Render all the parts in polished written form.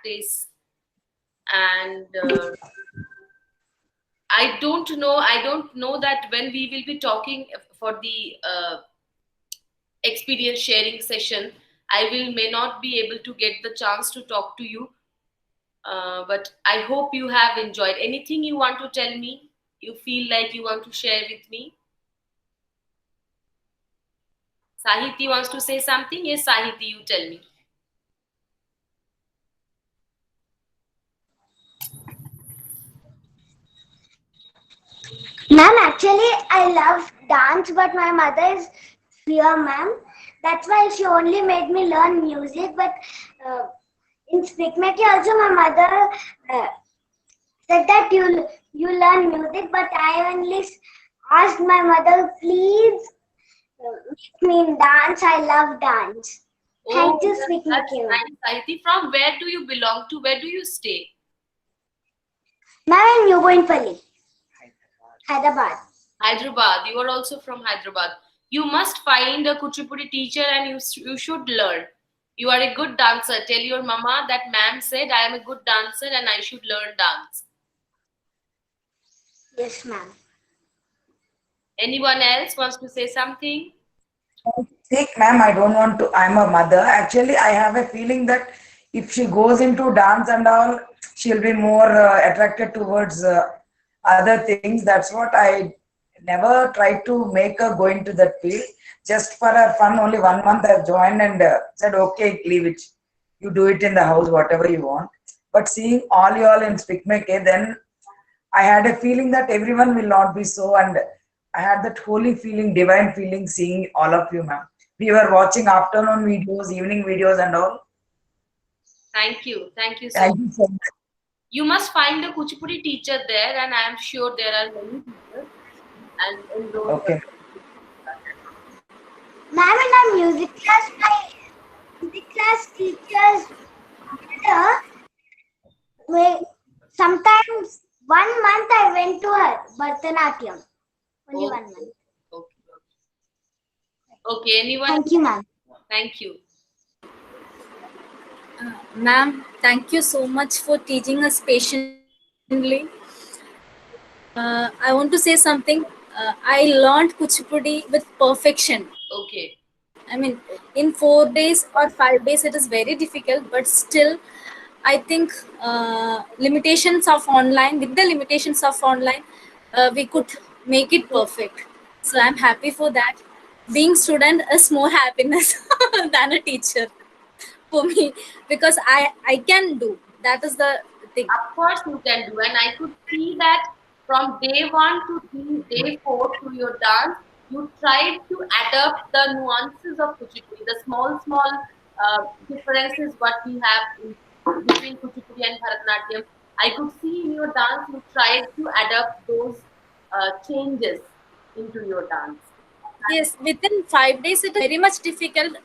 practice, and I don't know that when we will be talking for the experience sharing session, I will may not be able to get the chance to talk to you. But I hope you have enjoyed. Anything you want to tell me? You feel like you want to share with me? Sahiti wants to say something? Yes, Sahiti, you tell me. Ma'am, actually, I love dance, but my mother is fear, ma'am. That's why she only made me learn music. But in SPIC MACAY also, my mother said that you learn music, but I only asked my mother, please make me dance. I love dance. Thank you, SPIC That's MACAY. nice, Sahiti. From where do you belong to? Where do you stay? Ma'am, in Yugoinpalli, Hyderabad. Hyderabad. You are also from Hyderabad. You must find a Kuchipudi teacher and you should learn. You are a good dancer. Tell your mama that ma'am said I am a good dancer and I should learn dance. Yes, ma'am. Anyone else wants to say something? Sick, ma'am, I don't want to. I'm a mother. Actually, I have a feeling that if she goes into dance and all, she'll be more attracted towards other things. That's what I never tried to make her go into that field. Just for her fun, only 1 month I've joined and said, okay, leave it. You do it in the house, whatever you want. But seeing all you all in SPIC MACAY, then I had a feeling that everyone will not be so, and I had that holy feeling, divine feeling seeing all of you, ma'am. We were watching afternoon videos, evening videos, and all. Thank you. Thank you so Thank much. you so much. You must find a Kuchipudi teacher there, and I am sure there are many teachers and enroll. Okay. Ma'am, in our music class, my music class teacher's mother, sometimes 1 month I went to her Bharatanatyam. Only 1 month. Okay. Okay. Anyone? Thank you, ma'am. Thank you. Ma'am, thank you so much for teaching us patiently. I want to say something. I learned Kuchipudi with perfection. Okay. I mean, in 4 days or 5 days, it is very difficult, but still, I think limitations of online, with the limitations of online, we could make it perfect. So I'm happy for that. Being student is more happiness than a teacher for me, because I can do. That is the thing. Of course you can do, and I could see that from day one to day 4 to your dance, you tried to adapt the nuances of Kuchipudi, the small differences what we have between Kuchipudi and Bharatanatyam. I could see in your dance you tried to adapt those changes into your dance. Yes, within 5 days, it is very much difficult.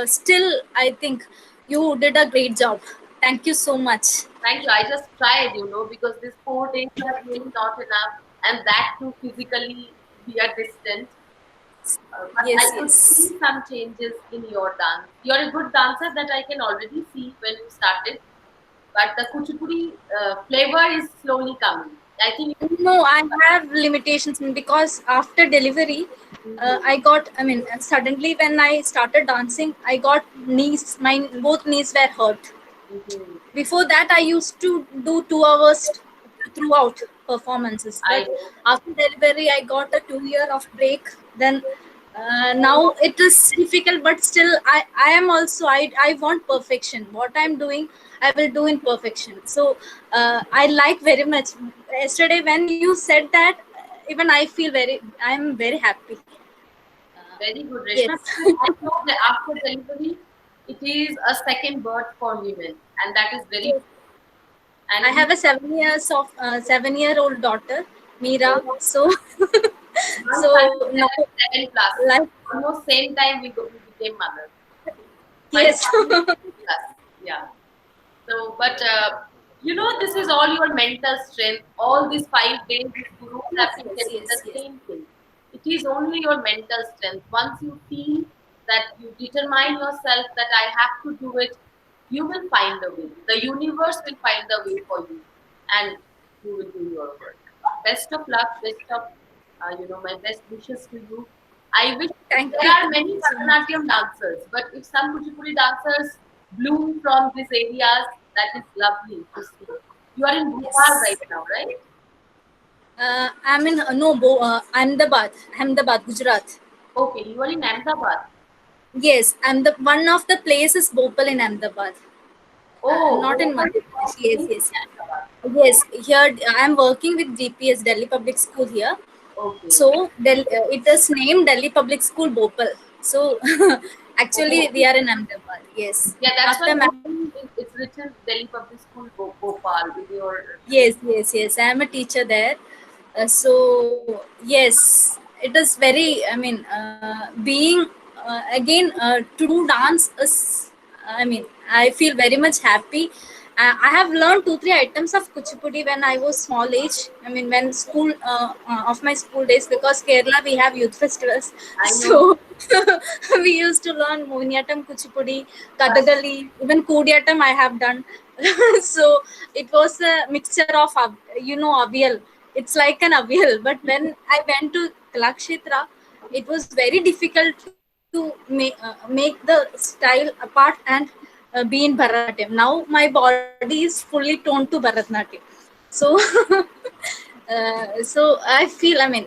Still, I think you did a great job. Thank you so much. Thank you. I just tried, because these 4 days are really not enough, and that too physically we are distant. But Yes, I could yes. see some changes in your dance. You're a good dancer that I can already see when you started, but the Kuchipudi flavor is slowly coming. I think. No, I have limitations because after delivery, suddenly when I started dancing, I got knees, my both knees were hurt. Before that, I used to do 2 hours throughout performances. But after delivery, I got a 2 year of break. Then now it is difficult, but still, I am also, I want perfection. What I'm doing, I will do in perfection. So I like very much. Yesterday, when you said that, even I feel I'm very happy. Very good, Reshma. Yes. I know that after delivery, it is a second birth for women, and that is very. And I have a 7-year-old daughter, Meera. So, so now, 7 plus. like, Almost same time we became mothers. yes. Yeah. So, but this is all your mental strength. All these 5 days, these gurus have been telling the same thing. It is only your mental strength. Once you feel that you determine yourself that I have to do it, you will find the way. The universe will find the way for you, and you will do your work. Best of luck. Best of my best wishes to you. I wish Thank there you. are Thank many you so much. Bharatanatyam dancers, but if some Kuchipudi dancers bloom from these areas, that is lovely to see. You are in Bhopal Yes. right now, right? I'm in Ahmedabad, Gujarat. Okay, you are in Ahmedabad. Yes, I'm the one of the places Bhopal in Ahmedabad. Oh, Not in Bhopal Madhya is Pradesh. also Yes, in yes. Ahmedabad. Yes, here I'm working with GPS Delhi Public School here. Okay. So it is named Delhi Public School Bhopal. So actually we Oh, are in Ahmedabad. Yes. yeah, that's why After it's written Delhi Public School Bhopal in your yes, yes, yes. I am a teacher there. So yes, it is very. I mean, being again to do dance is. I mean, I feel very much happy. I have learned 2 3 items of Kuchipudi when I was small age. I mean, when school of my school days, because Kerala we have youth festivals, I know. so we used to learn Mohiniyattam, Kuchipudi, Kathakali, even Kudiyattam I have done. So it was a mixture of avial. It's like an avial, but when I went to Kalakshetra, it was very difficult to make the style apart and be in Bharatanatyam. Now my body is fully toned to Bharatanatyam. So so I feel, I mean,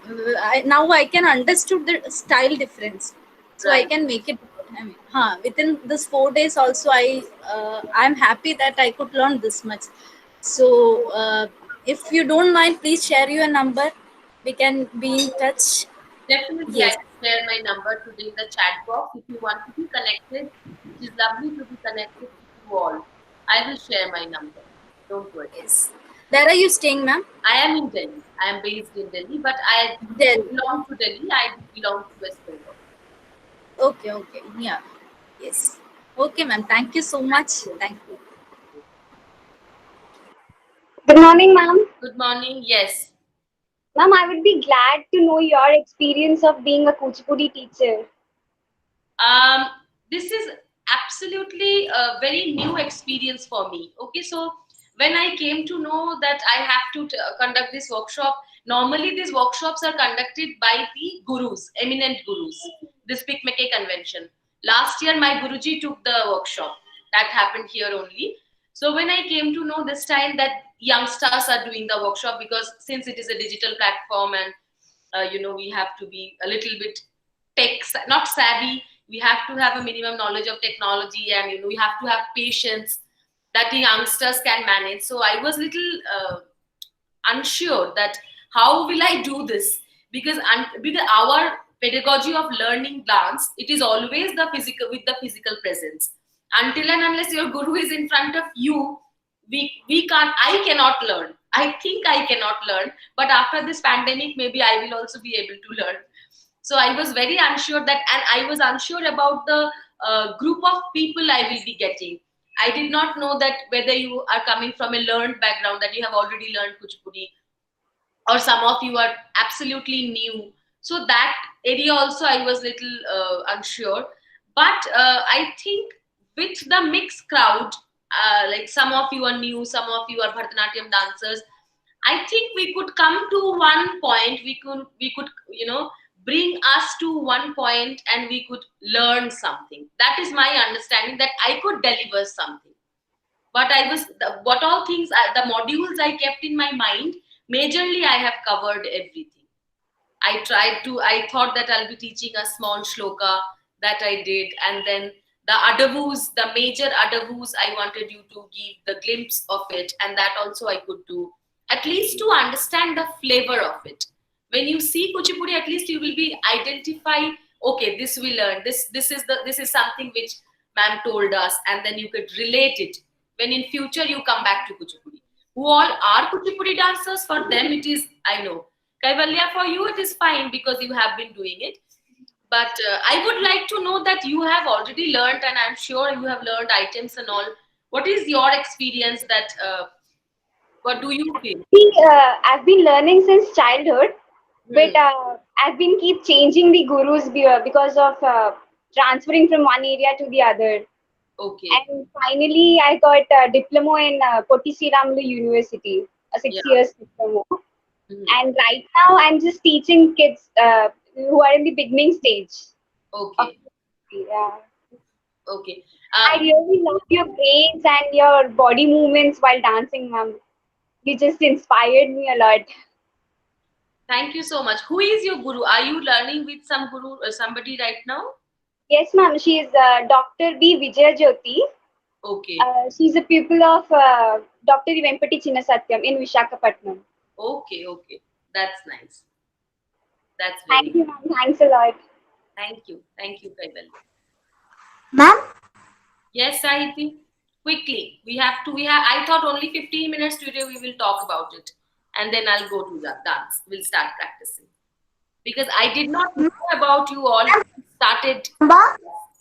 now I can understood the style difference, so I Right. can make it. I mean, within this 4 days also, I'm happy that I could learn this much. So if you don't mind, please share your number. We can be in touch. Definitely, I Yes, will share my number today in the chat box if you want to be connected. It is lovely to be connected with you all. I will share my number. Don't worry. yes. Where are you staying, ma'am? I am in Delhi. I am based in Delhi, but I do not Delhi. belong to Delhi. I do belong to West Bengal. Okay, okay. Yeah. Yes. Okay, ma'am. Thank you so much. Thank you. Good morning, ma'am. Good morning. Yes. Ma'am, I would be glad to know your experience of being a Kuchipudi teacher. Um, this is absolutely a very new experience for me. Okay, so when I came to know that I have to conduct this workshop, normally these workshops are conducted by the gurus, eminent gurus, the SPIC MACAY convention. Last year, my Guruji took the workshop. That happened here only. So when I came to know this time that youngsters are doing the workshop, because since it is a digital platform and we have to be a little bit not savvy, we have to have a minimum knowledge of technology, and we have to have patience that the youngsters can manage. So I was little unsure that how will I do this, because our pedagogy of learning dance, it is always the physical, with the physical presence. Until and unless your guru is in front of you, we can't, I cannot learn. I think I cannot learn, but after this pandemic, maybe I will also be able to learn. So I was very unsure that, and I was unsure about the group of people I will be getting. I did not know that whether you are coming from a learned background, that you have already learned Kuchipudi, or some of you are absolutely new. So that area also I was little unsure. But I think with the mixed crowd, like some of you are new, some of you are Bharatanatyam dancers, I think we could come to one point, we could bring us to one point, and we could learn something. That is my understanding, that I could deliver something. But what all things, the modules I kept in my mind, majorly I have covered everything. I thought that I'll be teaching a small shloka, that I did. And then the adavus, the major adavus, I wanted you to give the glimpse of it, and that also I could do, at least to understand the flavor of it. When you see Kuchipudi, at least you will be identify, okay, this we learned, this is something which ma'am told us, and then you could relate it when in future you come back to Kuchipudi. Who all are Kuchipudi dancers, for them it is, I know. Kaivalya, for you it is fine because you have been doing it. But I would like to know that you have already learned, and I'm sure you have learned items and all. What is your experience? That what do you feel? See, I've been learning since childhood, but Hmm. I've been keep changing the gurus because of transferring from one area to the other. Okay. And finally, I got a diploma in Pottiramlu University, a 6 Yeah. years diploma. Mhm. And right now, I'm just teaching kids who are in the beginning stage of Okay. yeah. Okay. I really love your grace and your body movements while dancing, ma'am. You just inspired me a lot. Thank you so much. Who is your guru? Are you learning with some guru or somebody right now? Yes, ma'am. She is Dr. B. Vijaya Jyoti. Okay. She's a pupil of Dr. Vempati Chinnasatyam in Vishakhapatnam. Okay. Okay. That's nice. That's Thank very. you, ma'am. Thanks a lot. Thank you. Thank you, Kaibal. Ma'am, Yes, Sahiti. Quickly. We have to. We have. I thought only 15 minutes today. We will talk about it, and then I'll go to the dance. We'll start practicing because I did not know about you all. Started. number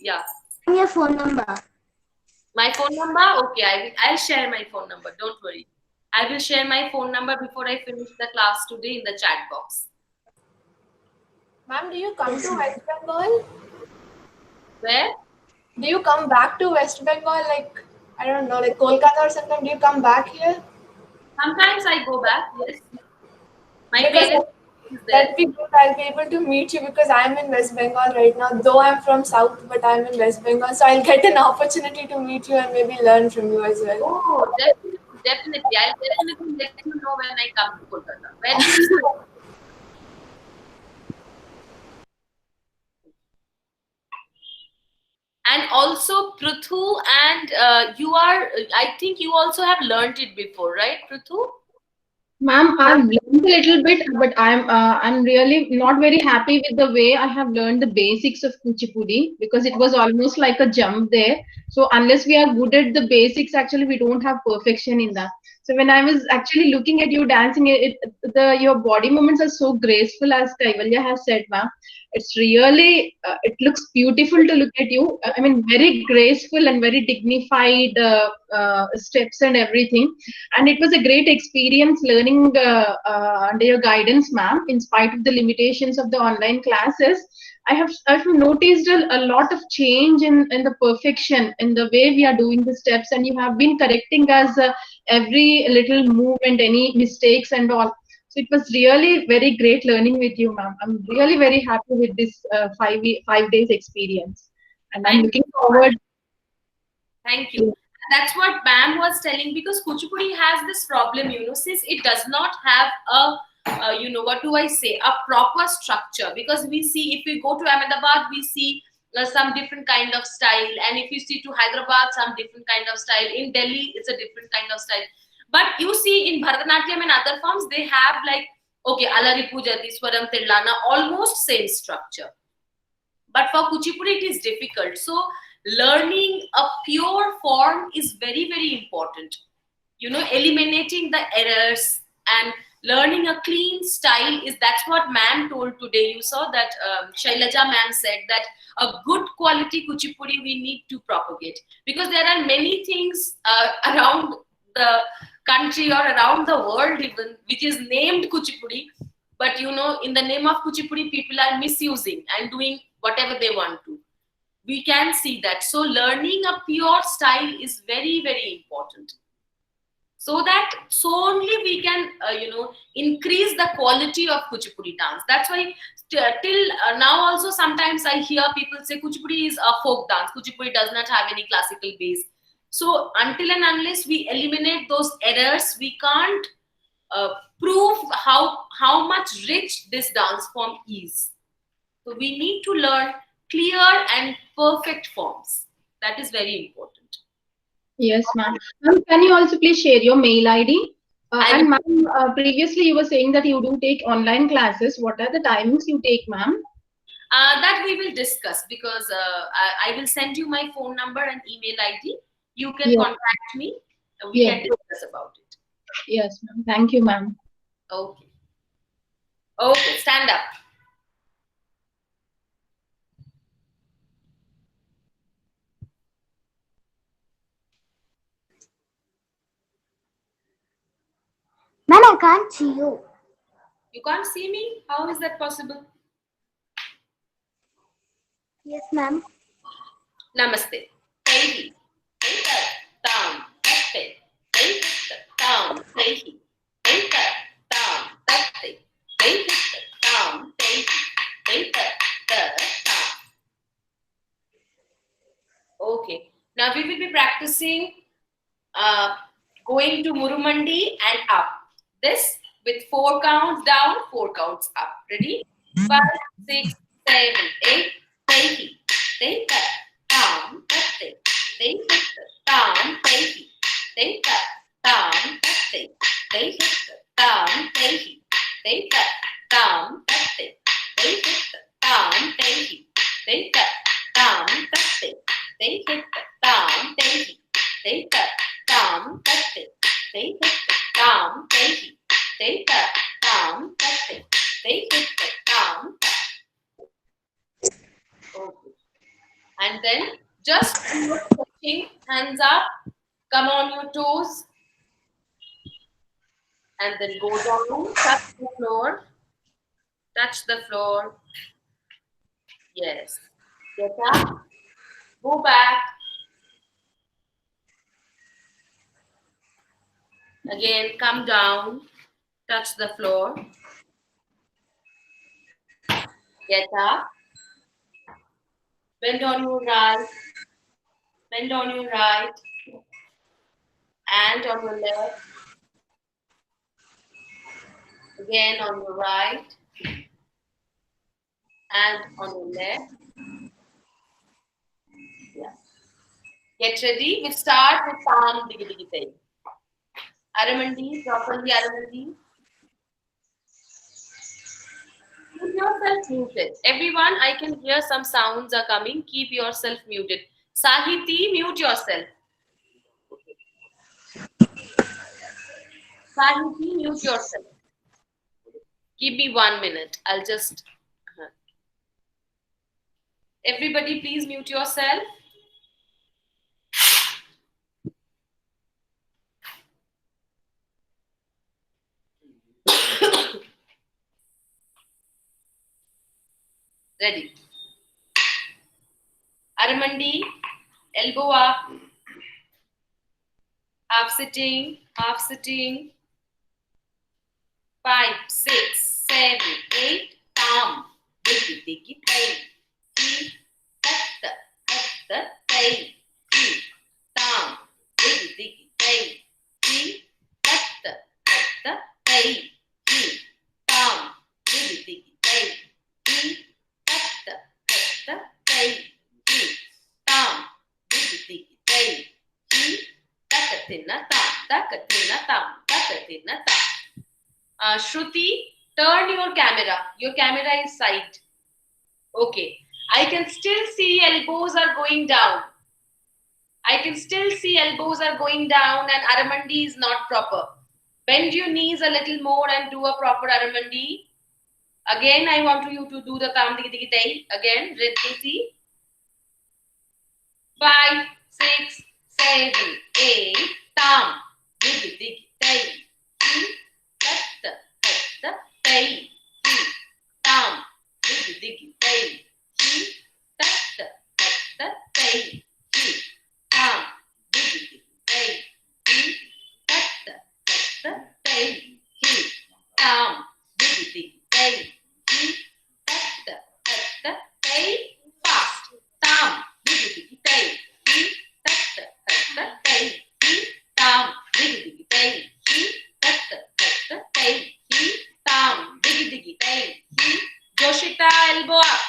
Yeah. and your phone number. My phone number? Okay, I'll share my phone number. Don't worry. I will share my phone number before I finish the class today in the chat box. Ma'am, do you come Yes, to ma'am. West Bengal? Where? Do you come back to West Bengal, like, I don't know, like Kolkata or something? Do you come back here? Sometimes I go back, yes. My Because parents is there. that'd be good. I'll be able to meet you because I'm in West Bengal right now. Though I'm from South, but I'm in West Bengal. So I'll get an opportunity to meet you and maybe learn from you as well. Oh, definitely, definitely. I'll definitely let you know when I come to Kolkata. Where do you stay? And also Pruthu, and you are, I think you also have learned it before, right, Pruthu? Ma'am, I've learned a little bit, but I'm really not very happy with the way I have learned the basics of Kuchipudi because it was almost like a jump there. So unless we are good at the basics, actually we don't have perfection in that. So when I was actually looking at you dancing, your body movements are so graceful, as Kaivalya has said, ma'am. It's really it looks beautiful to look at you. I mean, very graceful and very dignified steps and everything, and it was a great experience learning under your guidance, ma'am. In spite of the limitations of the online classes, I've noticed a lot of change in the perfection in the way we are doing the steps, and you have been correcting us every little movement, any mistakes and all. So it was really very great learning with you, ma'am. I'm really very happy with this 5 days experience, and I'm Thank you looking so much. forward. Thank you. That's what Bam was telling because Kuchipudi has this problem, since it does not have what do I say, a proper structure. Because we see, if we go to Ahmedabad, we see some different kind of style, and if you see to Hyderabad, some different kind of style. In Delhi, it's a different kind of style. But you see, in Bharatanatyam and other forms, they have like, okay, Alari Pujati, Swaram Tillana, almost same structure. But for Kuchipudi, it is difficult. So learning a pure form is very, very important. Eliminating the errors and learning a clean style is, that's what ma'am told today. You saw that Shailaja ma'am said that a good quality Kuchipudi we need to propagate, because there are many things around the country or around the world even which is named Kuchipudi, but in the name of Kuchipudi people are misusing and doing whatever they want to. We can see that. So learning a pure style is very, very important, so that so only we can increase the quality of Kuchipudi dance. That's why till now also sometimes I hear people say Kuchipudi is a folk dance, Kuchipudi does not have any classical base. So until and unless we eliminate those errors, we can't prove how much rich this dance form is. So we need to learn clear and perfect forms. That is very important. Yes, ma'am. Ma'am, can you also please share your mail ID? I And will, ma'am, previously you were saying that you do take online classes. What are the timings you take, ma'am? that we will discuss, because I will send you my phone number and email ID. You can Yes, contact me. We yes, can discuss about it. yes, ma'am. Thank you, ma'am. Okay. Okay, stand up. Ma'am, I can't see you. You can't see me? How is that possible? Yes, ma'am. Namaste. Kaidi. tehi, teita, tam, tatti, teihita, tam, tehi, teita, tam. Okay. Now we will be practicing going to Murumandi and up. This with 4 counts down, 4 counts up. Ready? 5, 6, 7, 8. Tehi, teita, tam, tatti, teihita, tam, tehi, teita, tam, tatti, teihita, tam, tehi, teita, tam, tatti, teihita, tam, tehi, teita, tam, tatti, teihita, tam, tehi, teita, tam, tatti, teihita, tam, tehi, teita, tam, tatti, teihita, tam, tatti. Okay. And then just stretching, hands up, come on your toes, and then go down, touch the floor, touch the floor. Yes. Get up, go back. Again, come down, touch the floor. Get up, bend on your right, bend on your right, and on your left. Again on your right, and on your left. Yeah. Get ready. We start with Tam Digi Digi Tay. Aramandi, properly Aramandi. Keep yourself muted. Everyone, I can hear some sounds are coming. Keep yourself muted. Sahiti, mute yourself. Sahiti, mute yourself. Give me 1 minute. I'll just... Everybody, please mute yourself. Ready. Aramandi, elbow up, half sitting, half sitting. 5, 6, 7, 8. Tam, digi digi tay. Ki, hatta, tay. Ki, tam, digi digi tay. Ki, hatta, tay. Ki, tam, digi digi tay. Ki, hatta, tay. Ki, tam, digi digi tay. Ki, takatina tam, takatina tam, takatina tam. Shruti, turn your camera. Your camera is side. Okay. I can still see elbows are going down. I can still see elbows are going down and Aramandi is not proper. Bend your knees a little more and do a proper Aramandi. Again, I want you to do the Tam Digi Digi Tay. Again, ready, see. 5, 6, 7, 8. Tam Digi Digi Tay. Tay, ki, tam, digi digi tay, ki, tay, ki, tam, digi digi tay, ki, tay, ki, tam, digi digi tay, ki, tay, fast, tam, digi digi tay, ki, tay, ki, tam, digi digi tay, ki, tay, ki, tam, digi digi tay, ki, Joshita, elbow up,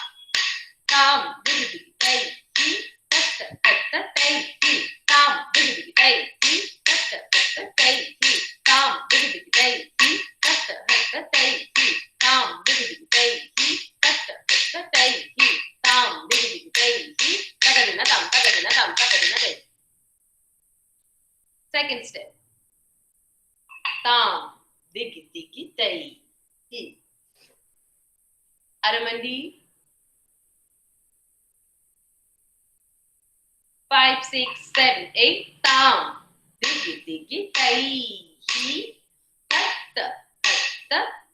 tam, digi digi tay, ki, tay, ki, tam, digi digi tay, ki, tay, ki, tam, digi digi tay, ki, tay, ki, tam, digi digi tay, ki, tay, ki, tam, digi digi tay, ki, takadina tam, takadina tam, takadina tay. Second step, tam, digi digi tay. Aramandi, 5, 6, 7, 8. Tam, digi digi tay, hi, hatta,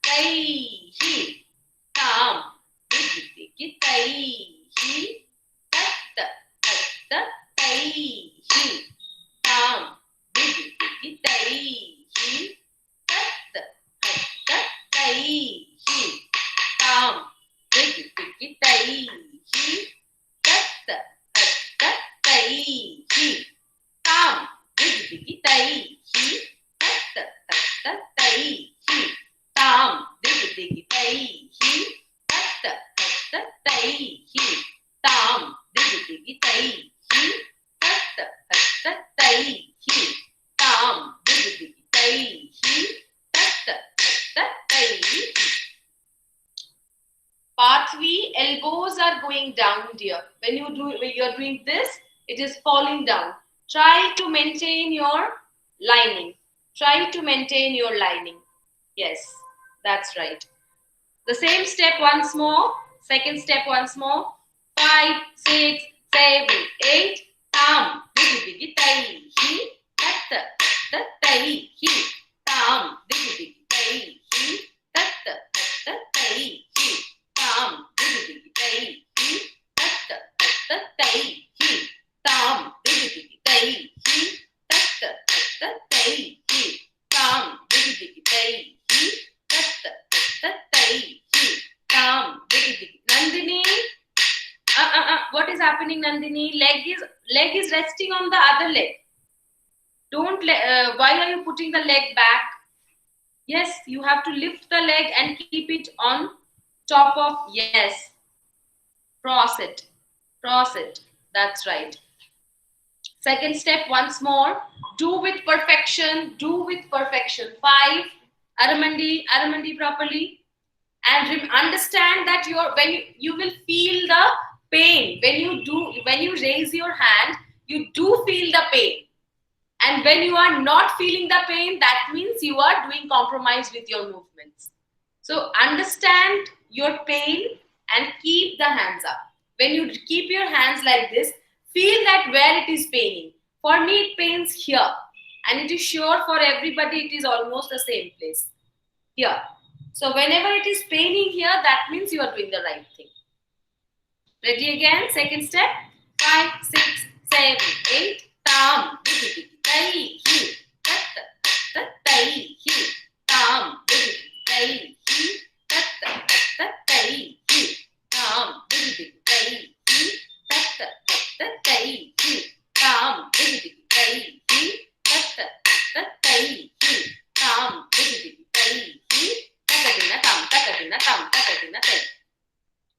tay, hi. Tam, digi digi tay, hi, hatta, tay, hi. Tam, digi digi tay, hi, digi tai hi tat tat tai hi. Part 3, elbows are going down, dear. When you're doing this, it is falling down. Try to maintain your lining. Try to maintain your lining. Yes, that's right. The same step once more. Second step once more. 5, 6, 7, 8. Tam, digi digi tai hi, tat tat tai hi. Tam, digi digi tai hi, tat tat tai hi. Tam, digi digi tai hi, tat tat tai hi. Tam, digi digi tai hi, tat tat tai hi. Tam, digi digi tai hi, tat tat tai hi. Tam, digi digi. Nandini, what is happening, Nandini? Leg is resting on the other leg. Why are you putting the leg back? Yes, you have to lift the leg and keep it on top of, yes. Cross it. Cross it. That's right. Second step once more. Do with perfection. Do with perfection. 5. Aramandi properly. And understand that when you will feel the pain when you raise your hand, you do feel the pain. And when you are not feeling the pain, that means you are doing compromise with your movements. So understand your pain and keep the hands up. When you keep your hands like this, feel that where it is paining. For me, it pains here. And it is sure for everybody, it is almost the same place. Here. So whenever it is paining here, that means you are doing the right thing. Ready again? Second step. 5, 6, 7, 8. Tam, digi digi tai hi, tat tat tai hi. Tam, digi digi tai hi, tat tat tai hi. Tam, digi digi tai hi, tat tat tai hi. Tam, digi digi tai hi, tat tat tai hi. Tam, digi digi tai hi, takadina tam, takadina tam, takadina tai.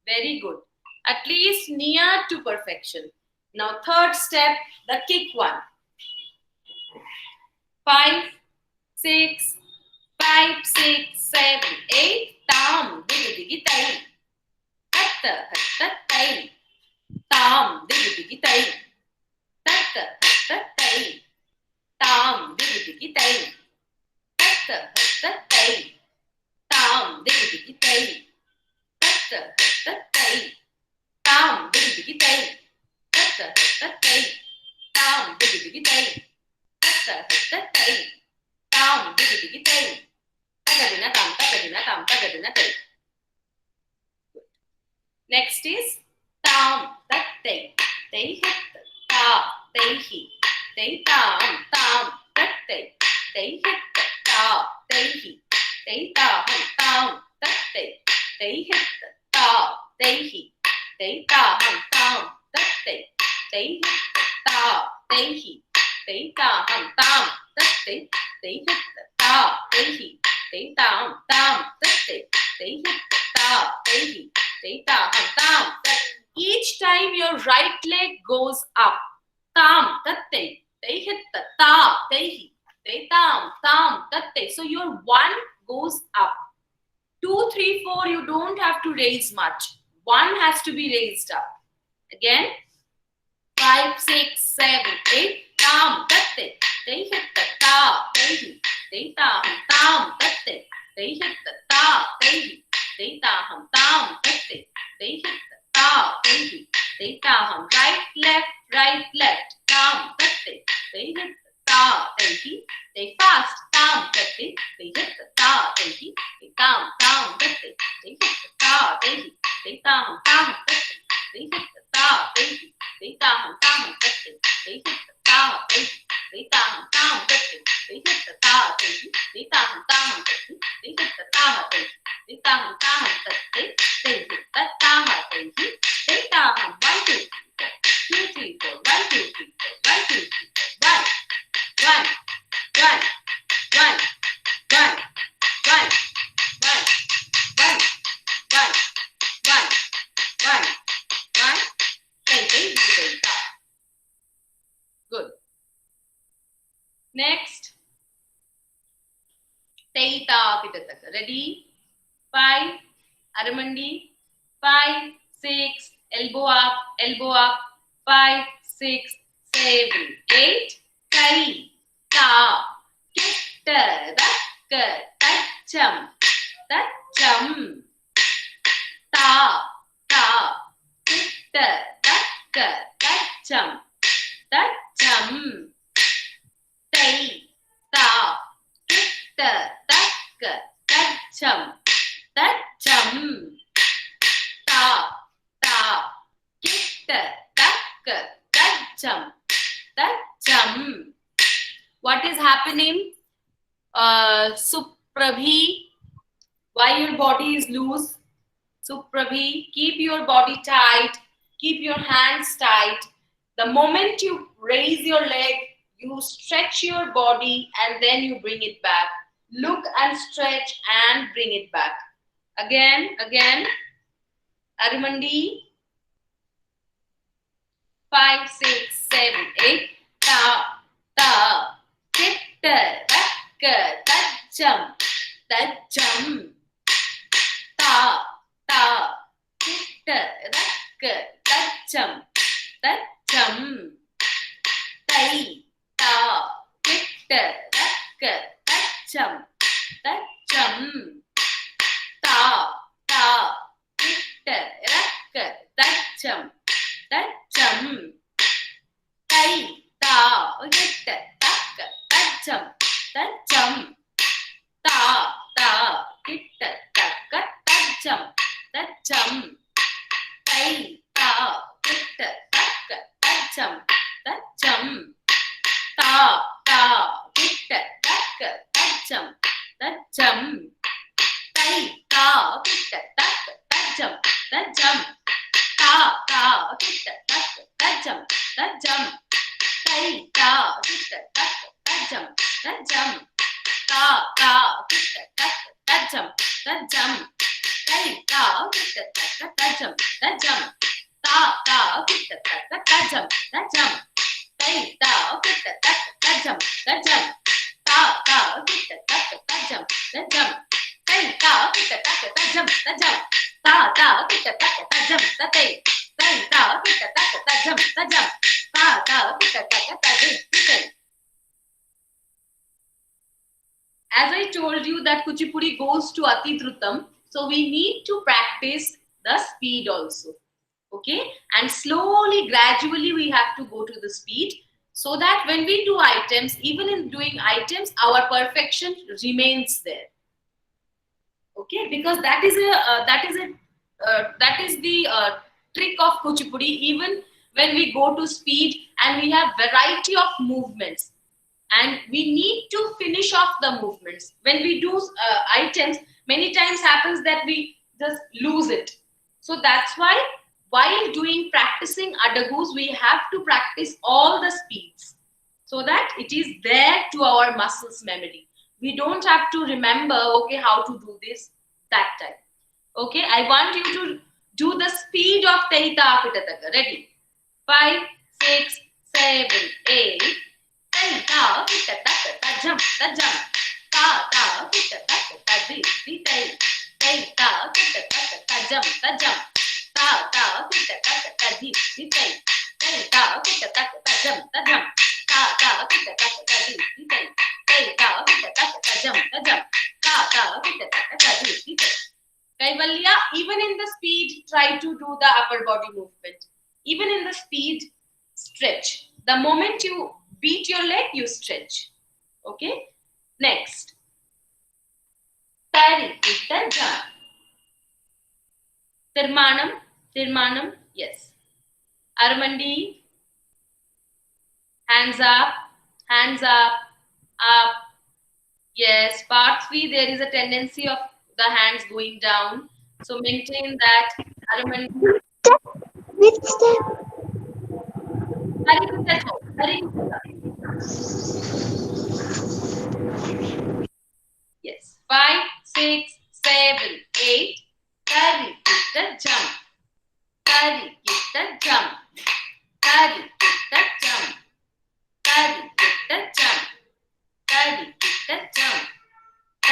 Very good. At least near to perfection. Now third step, the kick one. 5, 6, 5, 6, 7, 8. Tam, digi digi tai. Tat tat tai. Tam, digi digi tai. Tat tat tai. Tam, digi digi tai. Tat tat tai. Tam, digi digi tai. Tat tat tai. Tam, digi digi tai. Tat tat tai. Tam, digi digi tai. Tat tat tai. Tam, digi digi tai. Takadina tam, takadina tam, takadina tai. Next is tam, tat tai. Tai hit, ta, tai hi. Tai tam, tam, tat tai. Tai hit, ta, tai hi. Tai tam, tam, tat tai. Tai hit, ta, tai hi. Tai tam, tam, tat tai. Tai hit, ta, tai hi. Tai tam, tam, tat tai. Tai hit, ta, tai hi. Tai tam, tam, tat tai. Tai hit, ta, tai hi. Tai tam, tam, tat. Each time your right leg goes up. Tam, tat tai. Tai hit, ta, tai hi. Tai tam, tam, tat tai. So your 1 goes up. 2, 3, 4, you don't have to raise much. 1 has to be raised up. Again. 5, 6, 7, 8. Tam, tat tai. Tai hit, ta, tai hi. Tai tam, tam, tat tai. Tai hit, ta, tai hi. Tai tam, tam, tat tai. Tai hit, ta, tai hi. Tai tam, right, left. Tam, tat tai. Tai hit, ta, tai hi. Tai fast. Tam, tat tai. Tai hit, ta, tai hi. Tai tam, tat tai. Tai hit, ta, tai hi. Tai tam, tat tai. Tai hit, ta, tai hi. Tai tam, tat tai. Tai hit, ta, tai hi. Tai tam, tat tai. Tai hit, ta, tai hi. Tai tam, tat tai. Tai hit, ta, tai. Tai tam, tat tai. Tai hit, ta, tai hi. Tai tam, 1, 2, 3, 4. 1, 2, 3, 4. 1, 2, 3, 4. 1, 1, 1, 1, 1, 1. Good. Next, Teita Pitataka. Ready? 5. Aramandi. 5, 6. Elbow up, elbow up. 5, 6, 7, 8. Kari. Ta. Kitta. Rakka. Tacham. Tacham. Ta. Ta. Kitta. Rakka. Tacham. Tacham. Tai. Ta. Kitta. Rakka. Tacham. Tacham. Ta. Ta. Kitta. Rakka. Tacham. Tacham. What is happening? Suprabhi, why your body is loose? Suprabhi, keep your body tight. Keep your hands tight. The moment you raise your leg, you stretch your body and then you bring it back. Look and stretch and bring it back. Again. Arimandi. 5, 6, 7, 8. Ta, ta, kitta, rakka, tacham, tacham. Ta, ta, kitta, rakka, tacham, tacham. Tai, ta, kitta, rakka, tacham, tacham. Ta, ta, kitta, rakka, tacham, tacham. Tai, ta, kitta, rakka, tacham, tacham. Ta, ta, kitta, rakka, tacham, tacham. Tai, ta, kitta, rakka, tacham, tacham. Ta, ta, kitta, rakka, tacham, tacham. Tai, ta, kitta, rakka, tacham, tacham. Ta, ta, kitta, rakka, tacham, tacham. Tai, ta, kitta, rakka, tacham, tacham. Ta, ta, kitta, rakka, tacham, tacham. Tai, ta, kitta, rakka, tacham, tacham. Ta, ta, kitta, rakka, tacham, tacham. Tai, ta, kitta, rakka, tacham, tacham. Ta, ta, kitta, rakka, tacham, tacham. Tai, ta, kitta, rakka, tacham, tacham. Ta, ta, kitta, rakka, tacham, tatai. Tai, ta, kitta, rakka, tacham, tacham. Ta, ta, kitta, rakka, tatai, tatai. As I told you that Kuchipudi goes to Atitrutam, so we need to practice the speed also. Okay, and slowly, gradually we have to go to the speed so that when we do items, even in doing items, our perfection remains there. Okay, because that is the trick of Kuchipudi. Even when we go to speed and we have variety of movements, and we need to finish off the movements. When we do items, many times happens that we just lose it. So that's why while practicing adagus, we have to practice all the speeds so that it is there to our muscles memory. We don't have to remember, okay, how to do this that time. Okay, I want you to do the speed of Teita Pitataka. Ready? 5, 6, 7, 8. Ta, kitta, taka, ta, jump, ta, jump. Ta, ta, kitta, taka, ta, di, tai. Ta, kitta, taka, ta, jump, ta, jump. Ta, ta, kitta, taka, ta, di, tai. Ta, kitta, taka, ta, jump, ta, jump. Ta, kitta, taka, ta, di, tai. Ta, kitta, taka, ta, jump, ta, jump. Ta, kitta, taka, ta, di, tai. Kaivalya, even in the speed, try to do the upper body movement. Even in the speed, stretch. The moment you beat your leg, you stretch. Okay? Next. Tari, kitta, jump. Tirmanam, yes. Aramandi, hands up, up. Yes, part 3, there is a tendency of the hands going down. So maintain that. Aramandi. Which step? Tari, kitta, jump. Tari, kitta. Yes. 5, 6, 7, 8. Tari, kitta, jump. Tari, kitta, jump. Tari, kitta, jump. Tari, kitta, jump. Tari, kitta, jump.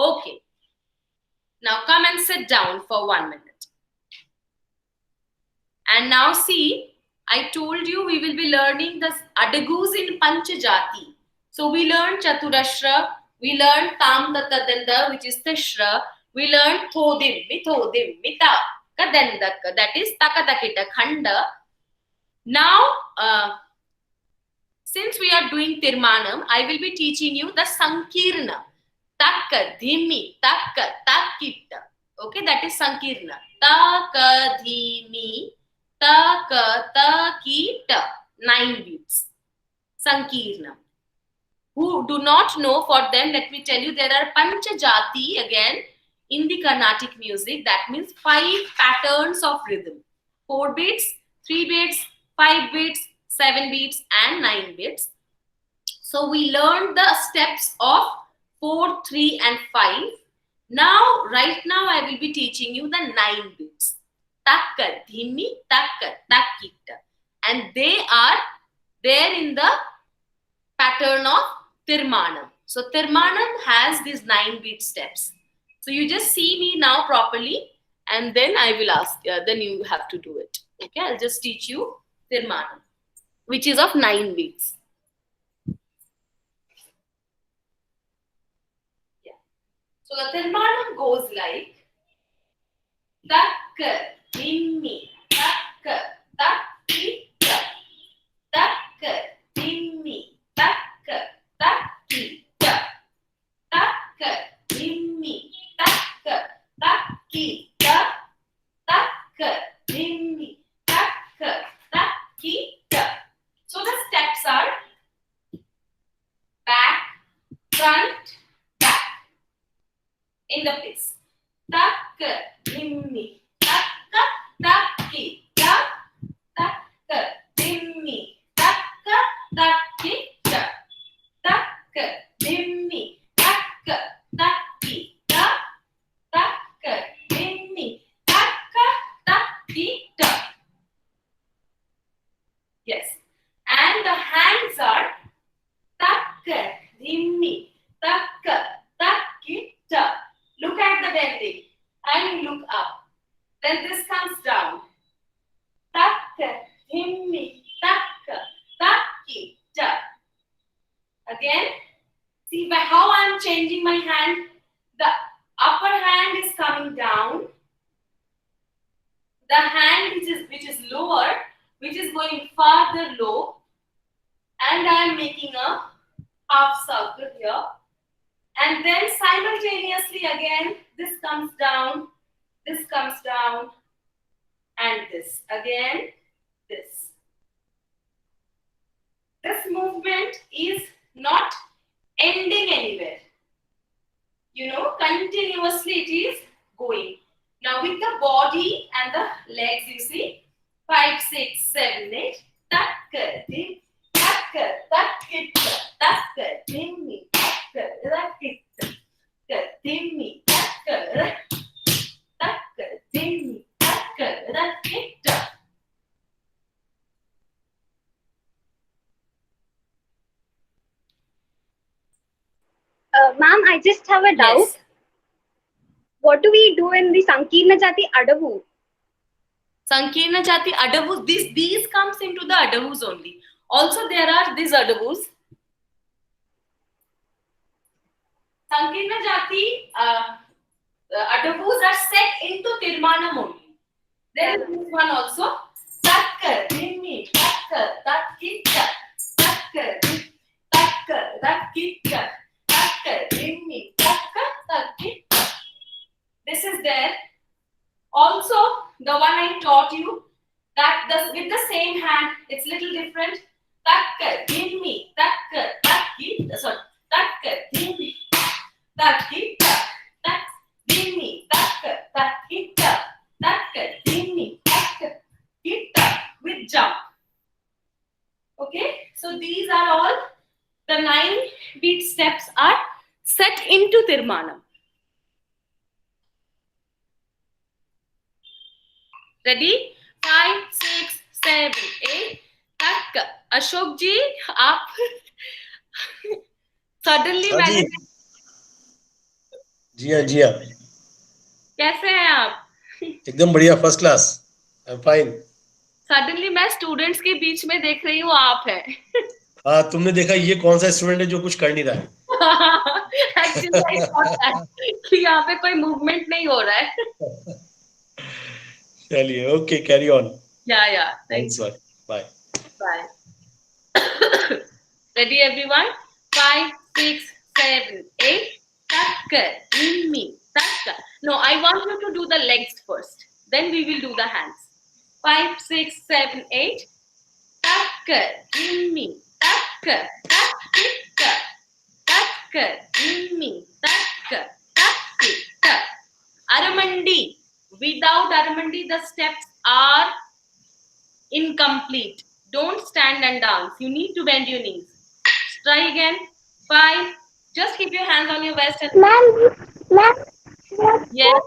Okay. Now come and sit down for 1 minute. And now see, I told you we will be learning the adagus in Panchajati. So we learned Chaturashra, we learned Tam Tatadenda, which is Tishra, we learned Thodim, Mithodim, Mita, Kadendaka, that is Takatakita, Khanda. Now, since we are doing Tirmanam, I will be teaching you the Sankirna. Takka, Dhimi, Takka, Takita. Okay, that is Sankirna. Taka, Dhimi, Taka, Takita. 9 beats. Sankirna. Who do not know, for them, let me tell you, there are Panchajati again in the Carnatic music. That means 5 patterns of rhythm. 4 beats, 3 beats, 5 beats, 7 beats and 9 beats. So we learned the steps of 4, 3 and 5. Now, right now I will be teaching you the 9 beats. Takka, Dhimi, Takka, Takkita. And they are there in the pattern of Tirmanam. So Tirmanam has these 9 beat steps. So you just see me now properly and then I will ask, then you have to do it. Okay, I'll just teach you Tirmanam, which is of 9 beats. Yeah. So the Tirmanam goes like Takka, Dhimi, Takka, Takkita, Takka, Dhimi, Takka, Takkita, Takka, Dhimi, Takka, Takkita, Takka, Dhimi, Takka, Takkita. So the steps are back, front, back. In the place. Takka, Dhimi, Takka, Takkita, Takka, Dhimi, Takka, Takkita, Takka, Dhimi, Takka, Takkita, Takka, Dhimi, Takka, Takkita. Yes. And the hands are Takka, Dhimi, Takka, Takkita. Look at the bending and look up. Then this comes down. Takka, Dhimi, Takka, Takkita. Again, see by how I am changing my hand. The upper hand is coming down. The hand which is lower, which is going farther low. And I am making a half circle here. And then simultaneously again, this comes down, and this. Again, this. This movement is not ending anywhere. You know, continuously it is going. Now with the body and the legs, you see, 5, 6, 7, 8. Takka, Dhimi, Takka, Takkita, Takka, Dhimi, Takka, Takkita, Takka, Dhimi, Takka, Takka, Dhimi, Takka, Takkita. Ma'am, I just have a doubt. Yes. What do we do in the Sankirna Jati Adavu? Sankirna Jati Adavus, these comes into the Adavus only. Also there are these Adavus. Sankirna Jati Adavus are set into Tirmanam only. There is this one also. Takka, Dhimi, Takka, Takkita, Takka, Dhimi, Takka, Takkita, Takka, Dhimi, Takka, Takkita. This is there. Also, the one I taught you, that with the same hand, it's little different. Takka, Dhimi, Takka, Takkita, sorry, Takka, Dhimi, Takkita, Takka, Dhimi, Takka, Takkita, Takka, Dhimi, Takka, Takkita, with jump. Okay, so these are all the 9 beat steps are set into Tirmanam. Ready? 5, 6, 7, 8. Tak. Ashok ji, आप suddenly हाँ जी मैंने जी हाँ जी हाँ कैसे हैं आप? एकदम बढ़िया first class I am fine suddenly मैं स्टूडेंट्स के बीच में देख रही हूँ आप हैं. हाँ तुमने देखा ये कौन सा स्टूडेंट है जो कुछ कर नहीं रहा है एक्चुअली आई थॉट दैट कि यहाँ पे कोई मूवमेंट नहीं हो रहा है. चलिए okay carry on yeah thank thanks you. Bye Bye. Ready everyone? 5, 6, 7, 8. Takkar, me, takkar. No, I want you to do the legs first. Then we will do the hands. 5, 6, 7, 8. Takkar, me, takkar, takkar, takkar, me, takkar, takkar. Aramandi. Without Aramandi, the steps are incomplete. Don't stand and dance. You need to bend your knees. Try again. 5. Just keep your hands on your waist and Ma'am, yes.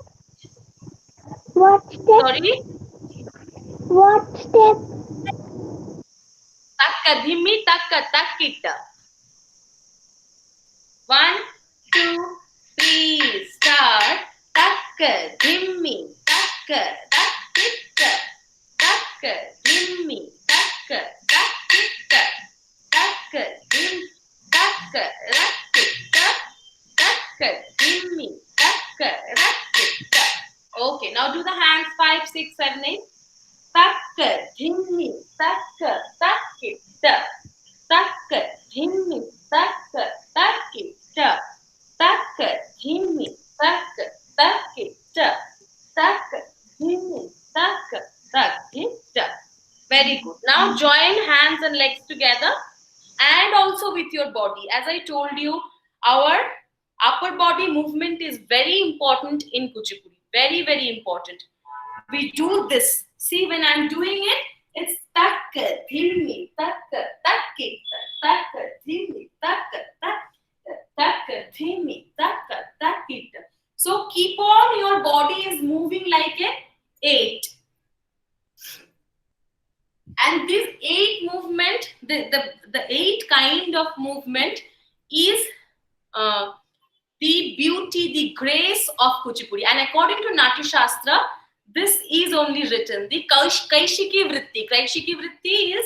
what step? Sorry. What step? Takka dhimmi takka takkita. 1, 2, 3. Start. Takka dhimmi takka takkita. Takka dhimmi takka takkita. Takka dhimmi takka takkita. Takka dhimmi takka takkita. Okay, now do the hands. 5, 6, 7, 8. Takka dhimmi takka takkita. Takka dhimmi takka takkita. Takka dhimmi takka takkita. Takka dhimmi takka takkita. Very good. Now join hands and legs together and also with your body. As I told you, our upper body movement is very important in Kuchipudi. Very, very important. We do this. See, when I'm doing it, it's takka, dhimmi, takka, takkita, takka, dhimmi, takka, takkita, takka, dhimmi, takka, takkita. So keep on, your body is moving like an 8. And this 8 movement, the 8 kind of movement is the beauty, the grace of Kuchipudi. And according to Natya Shastra, this is only written. The Kaishiki Vritti. Kaishiki Vritti is,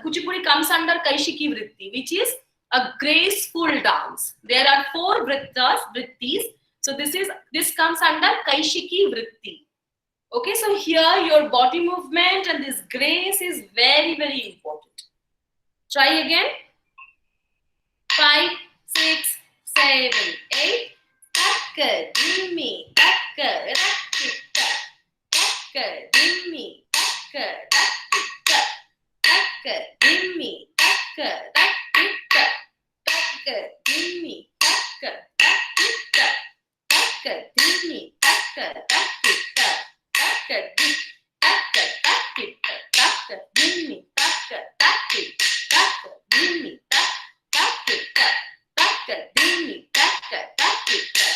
Kuchipudi comes under Kaishiki Vritti, which is a graceful dance. There are 4 vrittis. So this comes under Kaishiki Vritti. Okay, so here your body movement and this grace is very, very important. Try again. 5, 6, 7, 8. Takka, dhimmi, takka, rakkita. Takka, dhimmi, takka, rakkita. Takka, dhimmi, takka, rakkita. Takka, dhimmi, takka, rakkita. Takka, dhimmi, takka, rakkita. Takka, takka, takkita. Takka, dhimmi, takka, takkita. Takka, dhimmi, takkita. Takka, dhimmi, takka, takkita.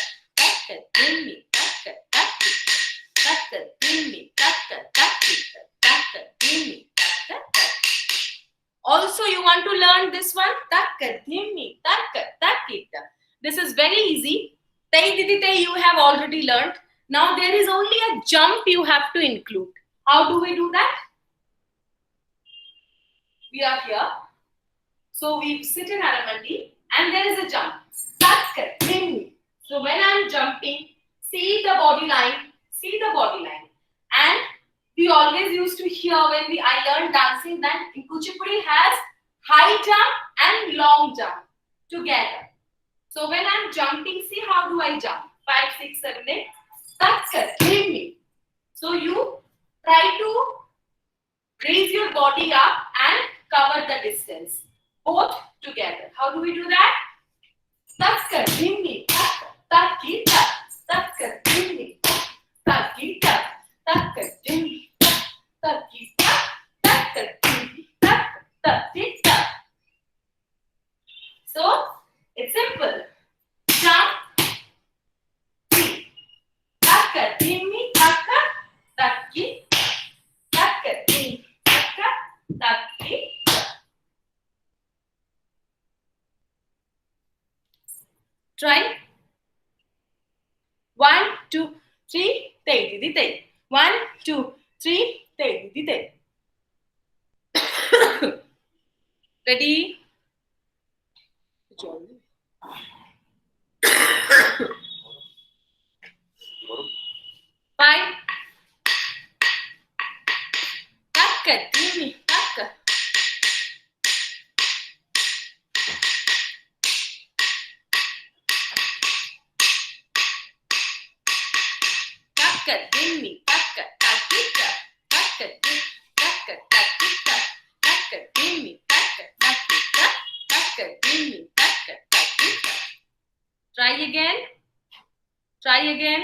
Takka, dhimmi, takka, takkita. Takka, dhimmi, takka, takkita. Takka, dhimmi, takka, takkita. Also, you want to learn this one? Takka, dhimmi, takka, takkita. This is very easy. Tei didi tei you have already learned. Now there is only a jump you have to include. How do we do that? We are here. So we sit in Aramandi and there is a jump. Takka, dhimmi. So when I am jumping, see the body line, see the body line. And we always used to hear when I learned dancing that Kuchipudi has high jump and long jump together. So when I'm jumping, see how do I jump? 5, 6, 7, 8. Takka, dhimmi. So you try to raise your body up and cover the distance. Both together. How do we do that? Takka, dhimmi, takka, takkita. Takka, dhimmi, takkita. Takka, dhimmi, takkita. Takka, dhimmi, takka, takkita. So it's simple. Try. 1, 2, 3. Tay didi tay. 1, 2, 3. Tay didi tay. Ready? 5. Takka, dimi, takka. Takka, dimi, takka, takika. Takka, dimi, takka, takika. Takka, dimi, takka, takika. Takka, dimi, takka, takika. Try again. Try again.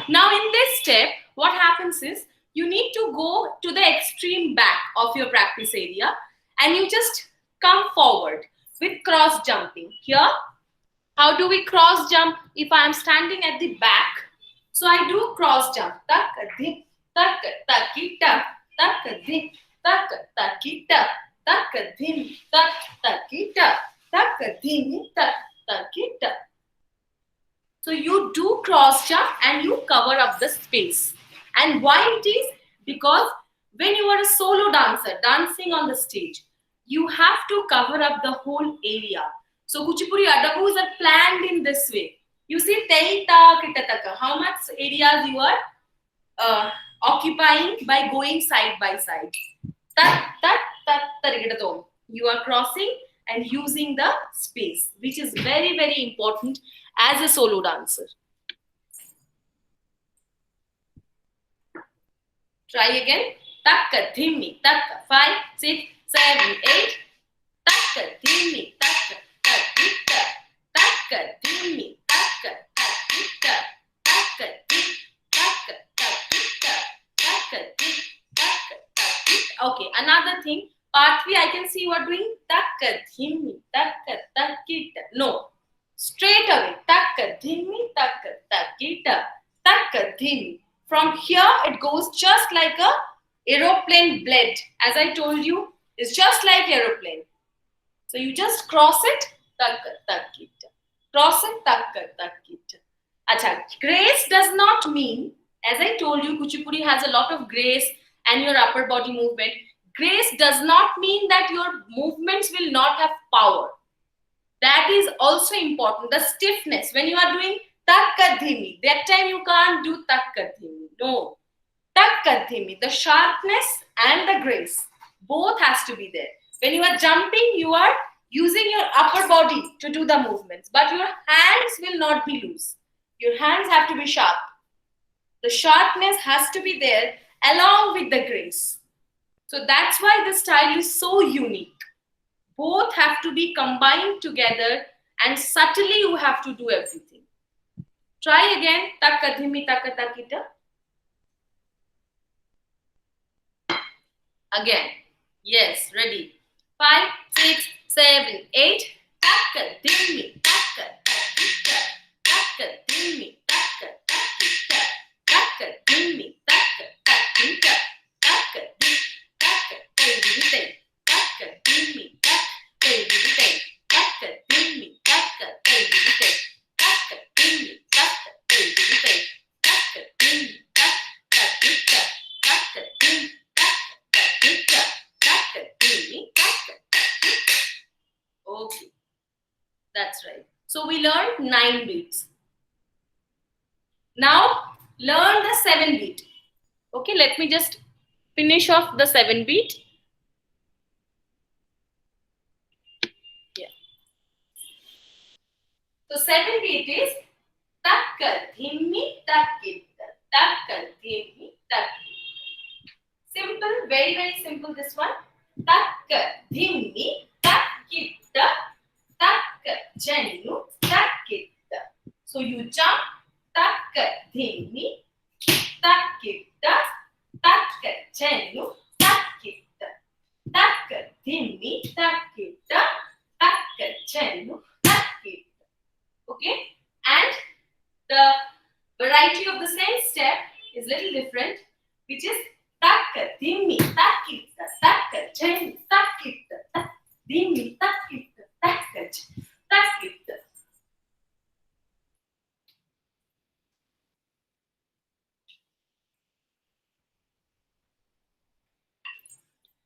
Now in this step, what happens is you need to go to the extreme back of your practice area and you just come forward with cross jumping. Here, how do we cross jump if I am standing at the back? So I do cross jump. Takka-dik, takka-taki-ta, takka-dik, takka-taki-ta, takka-dim, takka-taki-ta, takka-dim, takka-taki-ta. So you do cross jump and you cover up the space. And why it is? Because when you are a solo dancer dancing on the stage, you have to cover up the whole area. So Kuchipudi adabus are planned in this way. You see, teita kitataka, how much areas you are occupying by going side by side. You are crossing and using the space, which is very, very important as a solo dancer. Try again. Takka, dhimmi, takka. 5, 6, 7, 8. Takka, dhimmi, takka, takka. Takka, dhimmi, takka, takka. Takka, dhim, takka, takka. Takka, dhim, takka, takka. Okay, another thing. Part 3, I can see you are doing takka, dhimmi, takka, takka. No. Straight away. Takka, dhimmi, takka, takka. Takka, dhimmi. From here, it goes just like a aeroplane blade. As I told you, it's just like aeroplane. So you just cross it, takka, takita. Cross it, takka, takita. Acha, grace does not mean, as I told you, Kuchipudi has a lot of grace and your upper body movement. Grace does not mean that your movements will not have power. That is also important. The stiffness, when you are doing takka dhimi, that time you can't do takka dhimi. No. Takka dhimi, the sharpness and the grace, both has to be there. When you are jumping, you are using your upper body to do the movements, but your hands will not be loose. Your hands have to be sharp. The sharpness has to be there along with the grace. So that's why the style is so unique. Both have to be combined together and subtly you have to do everything. Try again. Takka dhimi takka takita. Again. Yes, ready. 5, 6, 7, 8. Takka dhimi takka takita. Takka dhimi takka takita. Takka dhimi takka takita. Takka dhimi takka takita. Takka dhimi takka takita. Takka dhimi takka takita. Takka dhimi takka takita. Takka dhimi takka takita. Takka dhimi takka takita. Takka dhimi takka takita. Okay, that's right. So we learned 9 beats. Now learn the 7 beat. Okay, let me just finish off the 7 beat. Yeah. So 7 beat is takka dhimmi takkita. Takka dhimmi takkita. Simple, very, very simple this one. Takka dhimmi takkita. Takka janu takkita. So you jump. Takka dhimmi takkita. Takka janu takkita. Takka dhimmi takkita. Takka janu takkita. Okay, and the variety of the same step is little different, which is takka dhimmi takkita. Takka janu takkita. Dhimmi takkita. Takka janu takkita.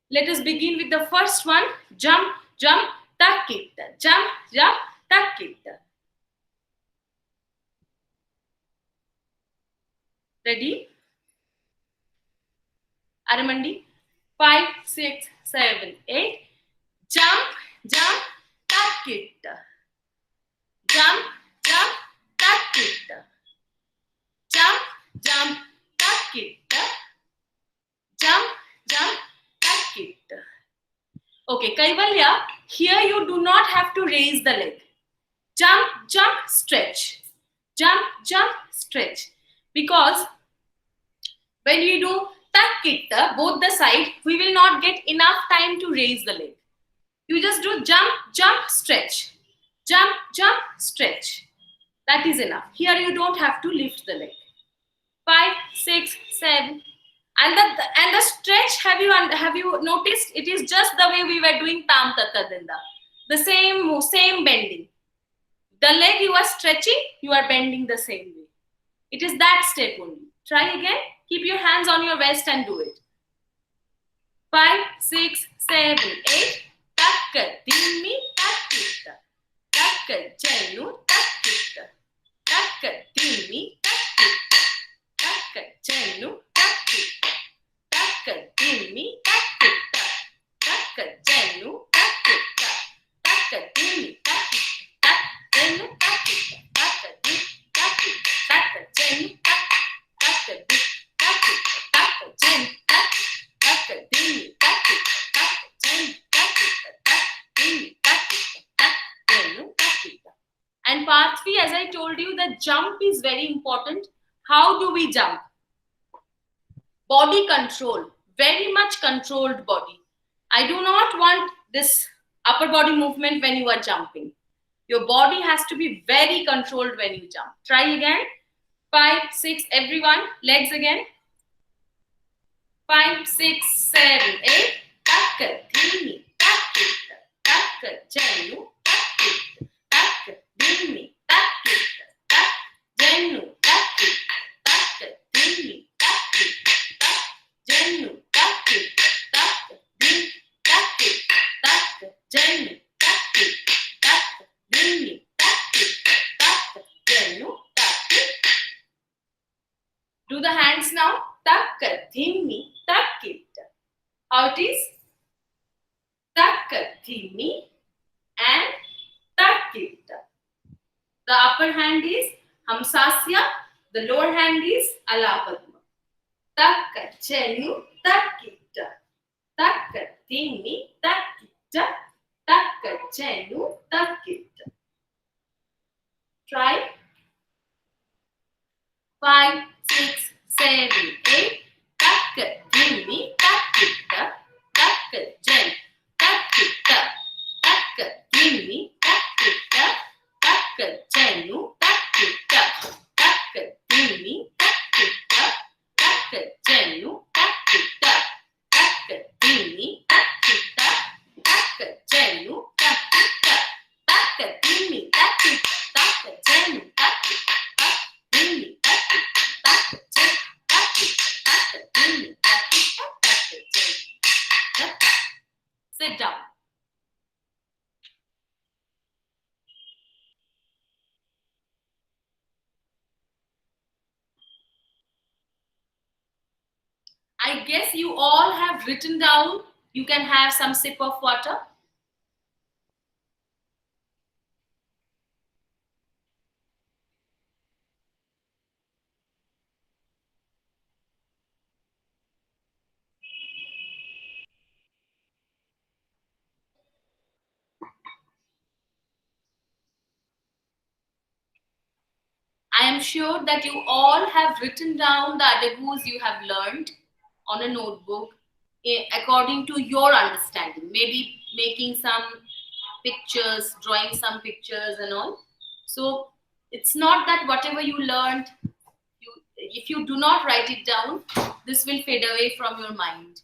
Let us begin with the first one. Jump, jump, takitta. Jump, jump, takitta. Ready? Aramandi? 5, 6, 7, 8. Jump, jump, takitta. Jump, jump, takitta. Jump, jump, takitta. Jump, jump, takitta. Okay, Kaivalya, here you do not have to raise the leg. Jump, jump, stretch. Jump, jump, stretch. Because when we do takitta, both the side, we will not get enough time to raise the leg. You just do jump, jump, stretch. Jump, jump, stretch. That is enough. Here you don't have to lift the leg. 5, 6, 7. And the stretch, have you noticed? It is just the way we were doing tam tata dinda. The same bending. The leg you are stretching, you are bending the same way. It is that step only. Try again. Keep your hands on your waist and do it. 5, 6, 7, 8. Takka dimmi takkita. Takka jenu takkita. Takka dimmi takkita. Takka jenu takkita. Takka dimmi takkita. Takka jenu takkita. Takka dimmi takkita. Takka jenu takkita. Takka dimmi takkita. Takka jenu takkita. Takka dimmi takkita. Takka jenu takkita. Takka dimmi takkita. Takka jenu takkita. Takka dimmi takkita. Takka jenu takkita. And part 3, as I told you, the jump is very important. How do we jump? Body control, very much controlled body. I do not want this upper body movement when you are jumping. Your body has to be very controlled when you jump. Try again. 5, 6, everyone, legs again. 5, 6, 7, 8. Takka dhimi, takkita. Takka jenu, takkita. Takka dhimi, takkita. Takka jenu, takkita. Takka dhimi, takkita. Takka jenu, takkita. Takka dhimi, takkita. Takka jenu, takkita. Takka dhimi, takkita. Takka jenu, takkita. Do the hands now. Takka dhimi, takkita. How it is? Takka dhimi and takkita. The upper hand is Hamsasya. The lower hand is Alapadma. Takka jenu takkita. Takka dhimi takkita. Takka jenu takkita. Try. 5, 6, 7, 8. Takka dhimi takkita. Takka jenu takkita. Takka dhimi takkita. Takka jenu takkita. Takka dhimi takkita. Takka jenu takkita. Takka dhimi takkita. Takka jenu takkita. Takka dhimi takkita. Takka jenu takkita. Takka dhimi takkita. Takka jenu takkita. Takka dhimi takkita. Takka jenu takkita. Sit down. I guess you all have written down. You can have some sip of water. I am sure that you all have written down the adabus you have learned on a notebook according to your understanding. Maybe making some pictures, drawing some pictures and all. So it's not that whatever you learned, if you do not write it down, this will fade away from your mind.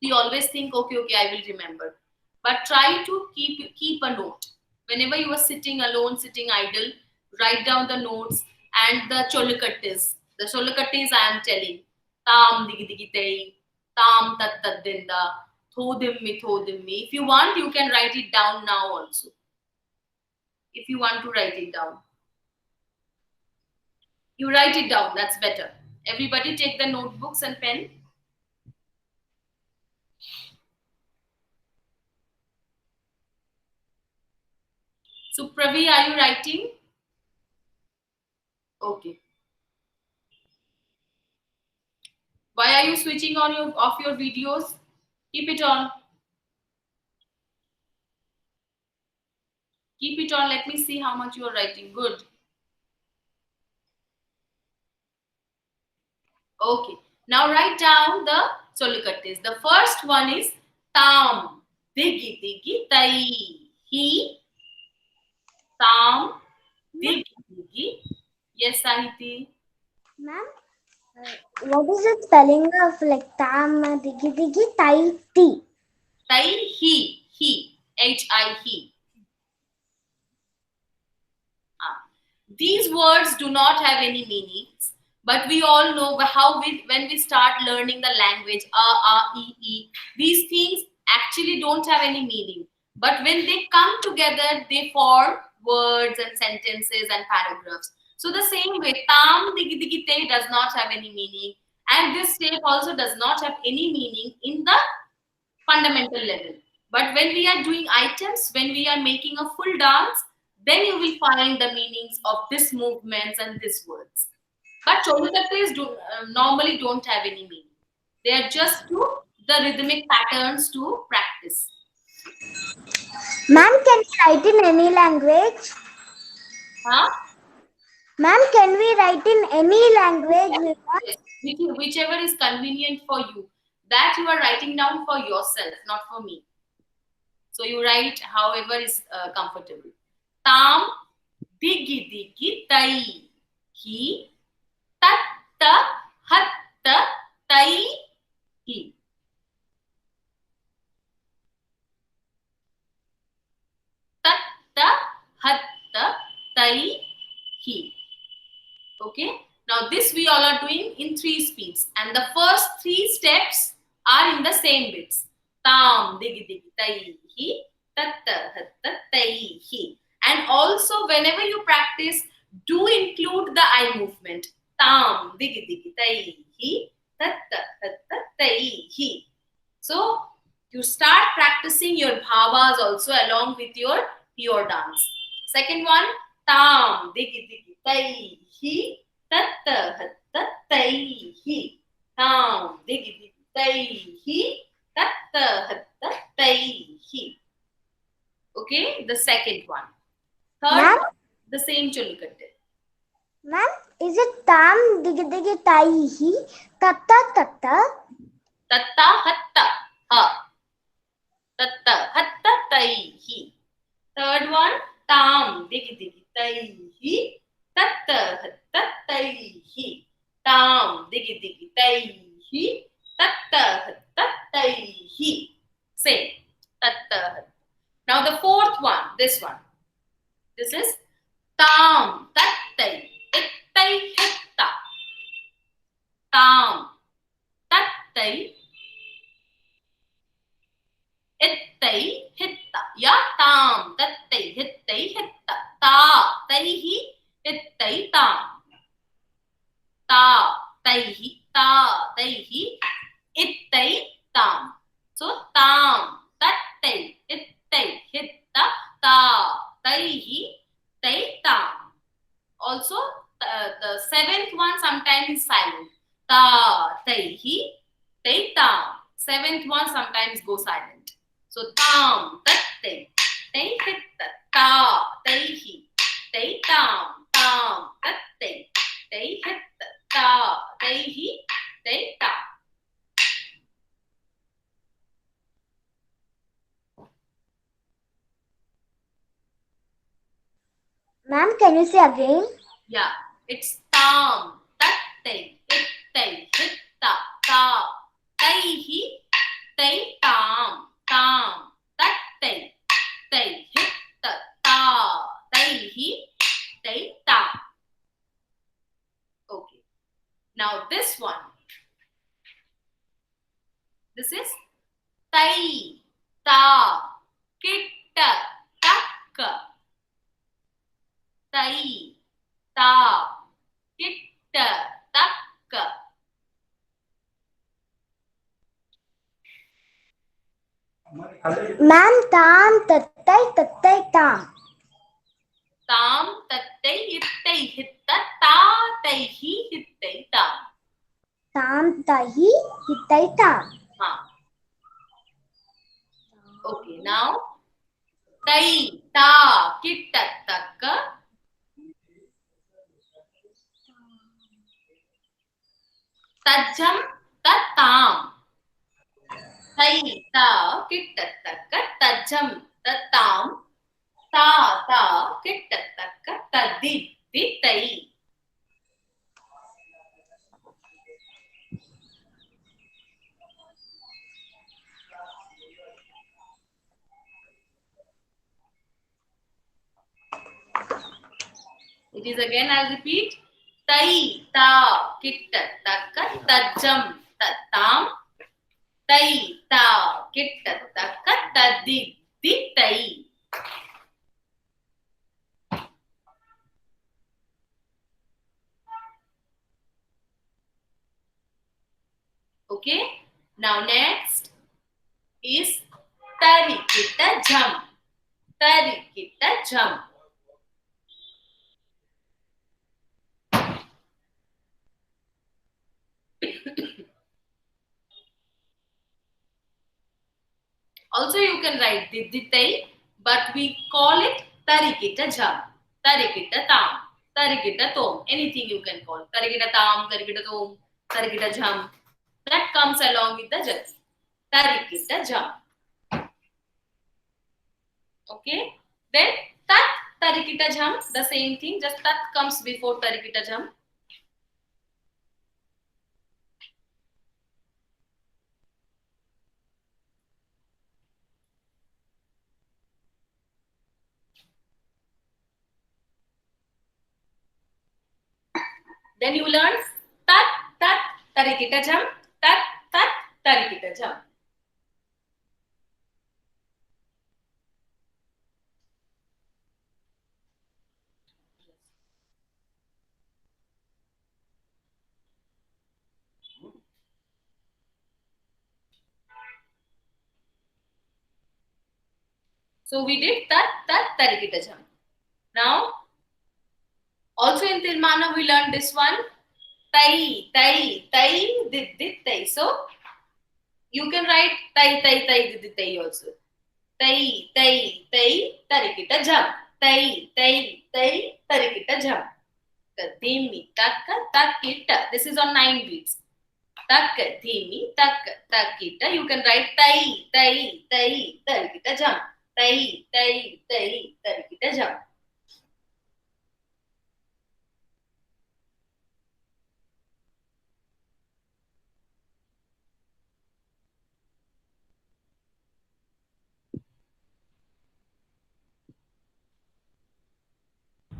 You always think, okay, I will remember. But try to keep a note. Whenever you are sitting alone, sitting idle, write down the notes and the cholukattis. The cholukattis I am telling. Tam digi digi tei, tam tat tat dinda, Thodimmi, thodimmi. If you want, you can write it down now also. If you want to write it down. You write it down, that's better. Everybody take the notebooks and pen. Supravi, are you writing? Okay. Why are you switching on off your videos? Keep it on. Keep it on. Let me see how much you are writing. Good. Okay. Now write down the solukattes. The first one is tam. Digi digi tai. He. Tam. Digi digi. Yes, Sahiti. Ma'am, what is the spelling of like tam digi digi tai ti? Tai he. He. H-I he. These words do not have any meanings, but we all know how when we start learning the language, e, these things actually don't have any meaning. But when they come together, they form words and sentences and paragraphs. So the same way, tam digi digi te does not have any meaning, and this tape also does not have any meaning in the fundamental level. But when we are doing items, when we are making a full dance, then you will find the meanings of these movements and these words. But Cholutattes normally don't have any meaning. They are just the rhythmic patterns to practice. Ma'am, can we write in any language? Huh? Ma'am, can we write in any language we want? Yes. Whichever is convenient for you. That you are writing down for yourself, not for me. So you write however is comfortable. Tam digi digi tai. He tatta hatta tai he. Tatta hatta tai he. Okay. Now this we all are doing in 3 speeds, and the first 3 steps are in the same bits. Tam digi digi tai he tatta hatta tai he. And also whenever you practice, do include the eye movement. Tam digi digi tai he tatta hatta tai he. So you start practicing your bhavas also along with your pure dance. Second one, tam digi digi tai he tatta hatta tai he. Tam digi digi tai he tatta hatta tai he. Okay, the second one. Third one, the same Cholikatte. Ma'am, is it tam digi digi tai hi tatta tatta? Tatta hatta ha. Tatta hatta tai hi. Third one, tam digi digi tai hi tatta hatta tai hi. Tam digi digi tai hi tatta hatta tai hi. Same. Tatta hatta. Now the fourth one, this one. This is tam tattai ittai hitta. Tam tattai ittai hitta. Yeah, tam tattai hittai hitta. Ta taihi ittai tam. Ta taihi ittai tam. So tam tattai ittai hitta ta taihi tai tam. Also the seventh one sometimes is silent. Ta taihi tai tam. Seventh one sometimes goes silent. So tam tattai tai hitta ta taihi tai tam. Tam tattai tai hitta ta taihi tai tam. Ma'am, can you say again? Yeah, it's tam tattai ittai hitta ta taihi tai tam. Tam tattai tai hitta ta taihi tai tam. Okay. Now this one. This is tai, ta, kitta, tak. Tai, ta, kitta, tak. Ma'am, tam, tattai, tattai, tam. Tam, tattai, hittai, hitta, ta, taihi, hittai, tam. Tam, tahi, hittai, tam. Okay, now tai, ta, kitta, tak. Tajam, tatam. Tai, ta, kitta, tak. Tajam, tatam. Ta, ta, kitta, tak. Tadi, tai. It is again, I'll repeat. Tai, ta, kitta, takka, tajam, tatam. Tai, ta, kitta, takka, tadi, tai. Okay. Now next is tari, kitta, jam. Tari, kitta, jam. Also, you can write diditai, but we call it tarikita jam, tarikita tam, tarikita tom. Anything you can call. Tarikita tam, tarikita tom, tarikita jam. That comes along with the jam. Tarikita jam. Okay. Then tat, tarikita jam, the same thing. Just tat comes before tarikita jam. Then you learn tat, tat, tarikita jam, tat, tat, tarikita jam. So we did tat, tat, tarikita jam. Now, also in Tirmana we learned this one. Tai, tai, tai, did, tai. So you can write tai, tai, tai, did, tai also. Tai, tai, tai, tarikita jam. Tai, tai, tai, tarikita jam. Dhimi, takka, takita. This is on 9 beats. Takka, dhimi, takka, takita. You can write tai, tai, tai, tarikita jam. Tai, tai, tai, tarikita jam.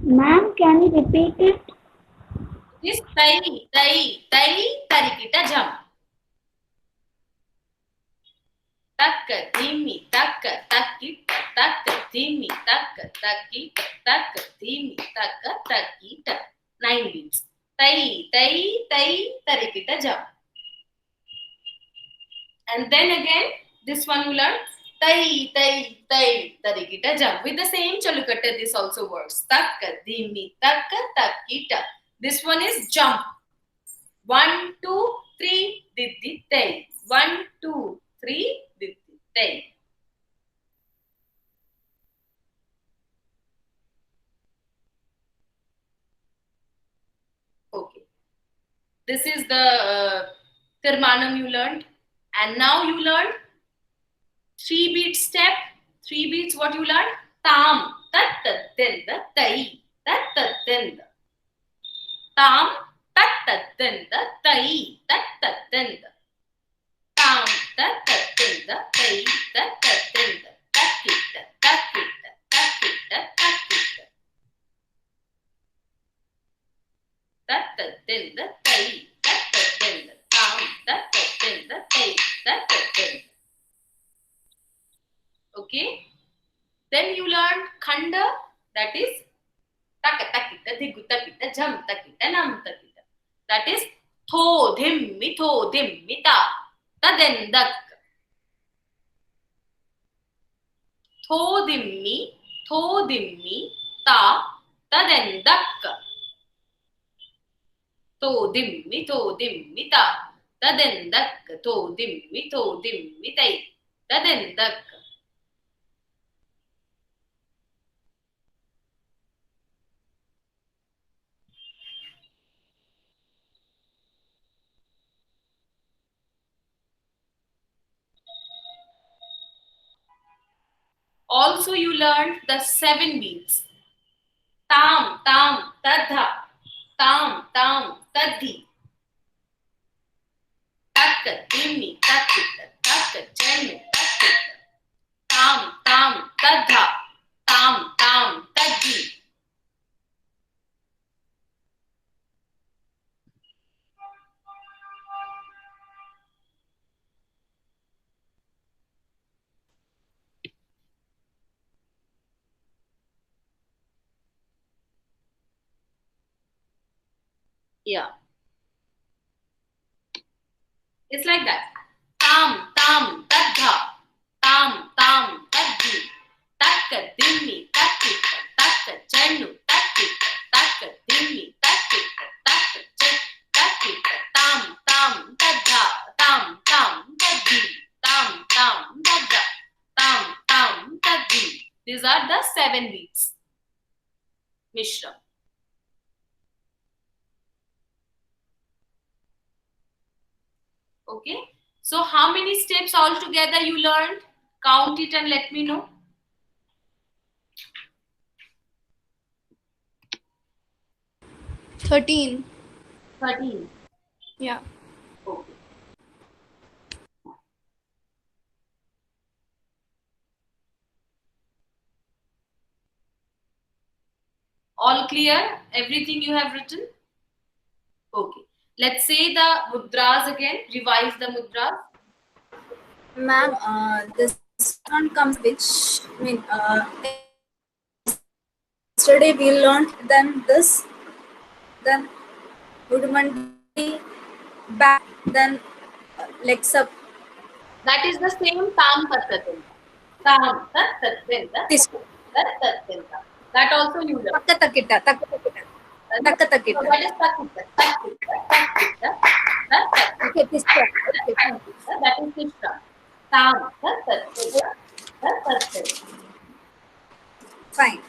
Ma'am, can you repeat it? This tai, tai, tai, tarikita jam. Takka, dhimi, takka, takita, takka, dhimi, takka, takita, takka, dhimi, takka, takita. 9 beats. Tai, tai, tai, tarikita jam. And then again, this one you learn. Tai, tai, tai, tarikita jam. With the same chalukata, this also works. Takka, dhimi, takka, takita. This one is jump. 1, 2, 3, diddi, tai. 1, 2, 3, diddi, tai. Okay. This is the Tirmanam you learned. And now you learn 3 beat step. 3 beats, what you learn? Tam, tat, tat, then the tai. Tat, tat, then the tam, tat, tat, then the tai. Tat, tat, then the tam, tat, tat, then the tai. Tat, tat, then the takita, takita, takita, takita. Tat, tat, then the tai. Tat, tat, then the tam, tat, tat, then the tai. Tat, tat, then the. Okay. Then you learned khanda, that is taka takita digu takita jam takita nam takita. That is tho dhimmi ta tadendak. Tho dimmi ta tadendak. Tho dimmi ta tadendak. Tho dimmi tai tadendak. Also, you learned the 7 beats. Tam, tam, tadha. Tam, tam, tadhi. Takka, dimmi, takkita, takka, chennu, takkita. Tam, tam, tadha. Tam, tam, tadhi. Yeah. It's like that. Tam, tam, tadha. Tam, tam, tadhi. Takka, dimmi, takkita, takka, chennu, takkita, takka, dimmi, takkita, takka, takkita. Tam, tam, tadha. Tam, tam, tadhi. Tam, tam, tadha. Tam, tam, tadhi. These are the 7 beats. Mishra. Okay. So how many steps altogether you learned? Count it and let me know. 13. 13. Yeah. Okay. All clear? Everything you have written? Okay. Let's say the mudras again. Revise the mudras. Ma'am, this one comes which, I mean, yesterday we learned then this, then Udmandi, back, then legs up. That is the same tam tattatinta. Tam tattatinta. Tattatinta. That also you learn. Takka takita, takka takita. Takka takita. So that is takkita. Takkita. Takkita. Okay, Tishra. That is Tishra. Tam tattatinta. Tattatinta. Fine.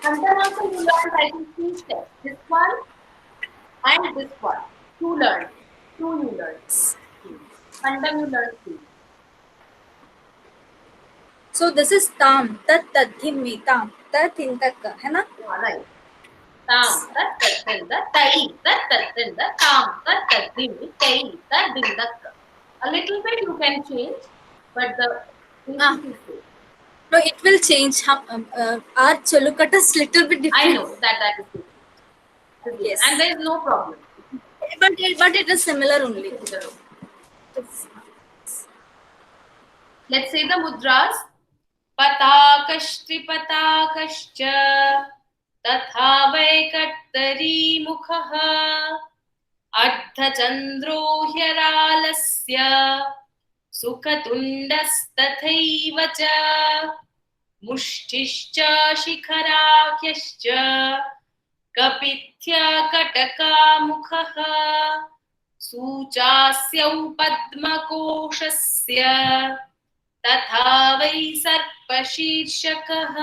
And then also you learn, I think, 3 steps. This one and this one. 2 learned. 2 you learned. And then you learn 3. So this is tam, tat tat dhimmi tam, tat in takka, है ना? Yeah, right. Tam, tat, tinda, tai, tat, tinda, tam, tat, dimmi, tai, tat, dindakka. A little bit you can change, but the basic is same. No, it will change. Our Cholukata is little bit different. I know that is different. Yes. And there is no problem. But it is similar only. Let's say the mudras. Patakashtripatakascha tatha vaikattari mukhaha ardhachandro hyaralasya sukhatundastathaiva cha mushtischa shikharakyascha kapithya kataka mukhaha suchasyau padmakoshasya तथा वै सर्पशीर्षकः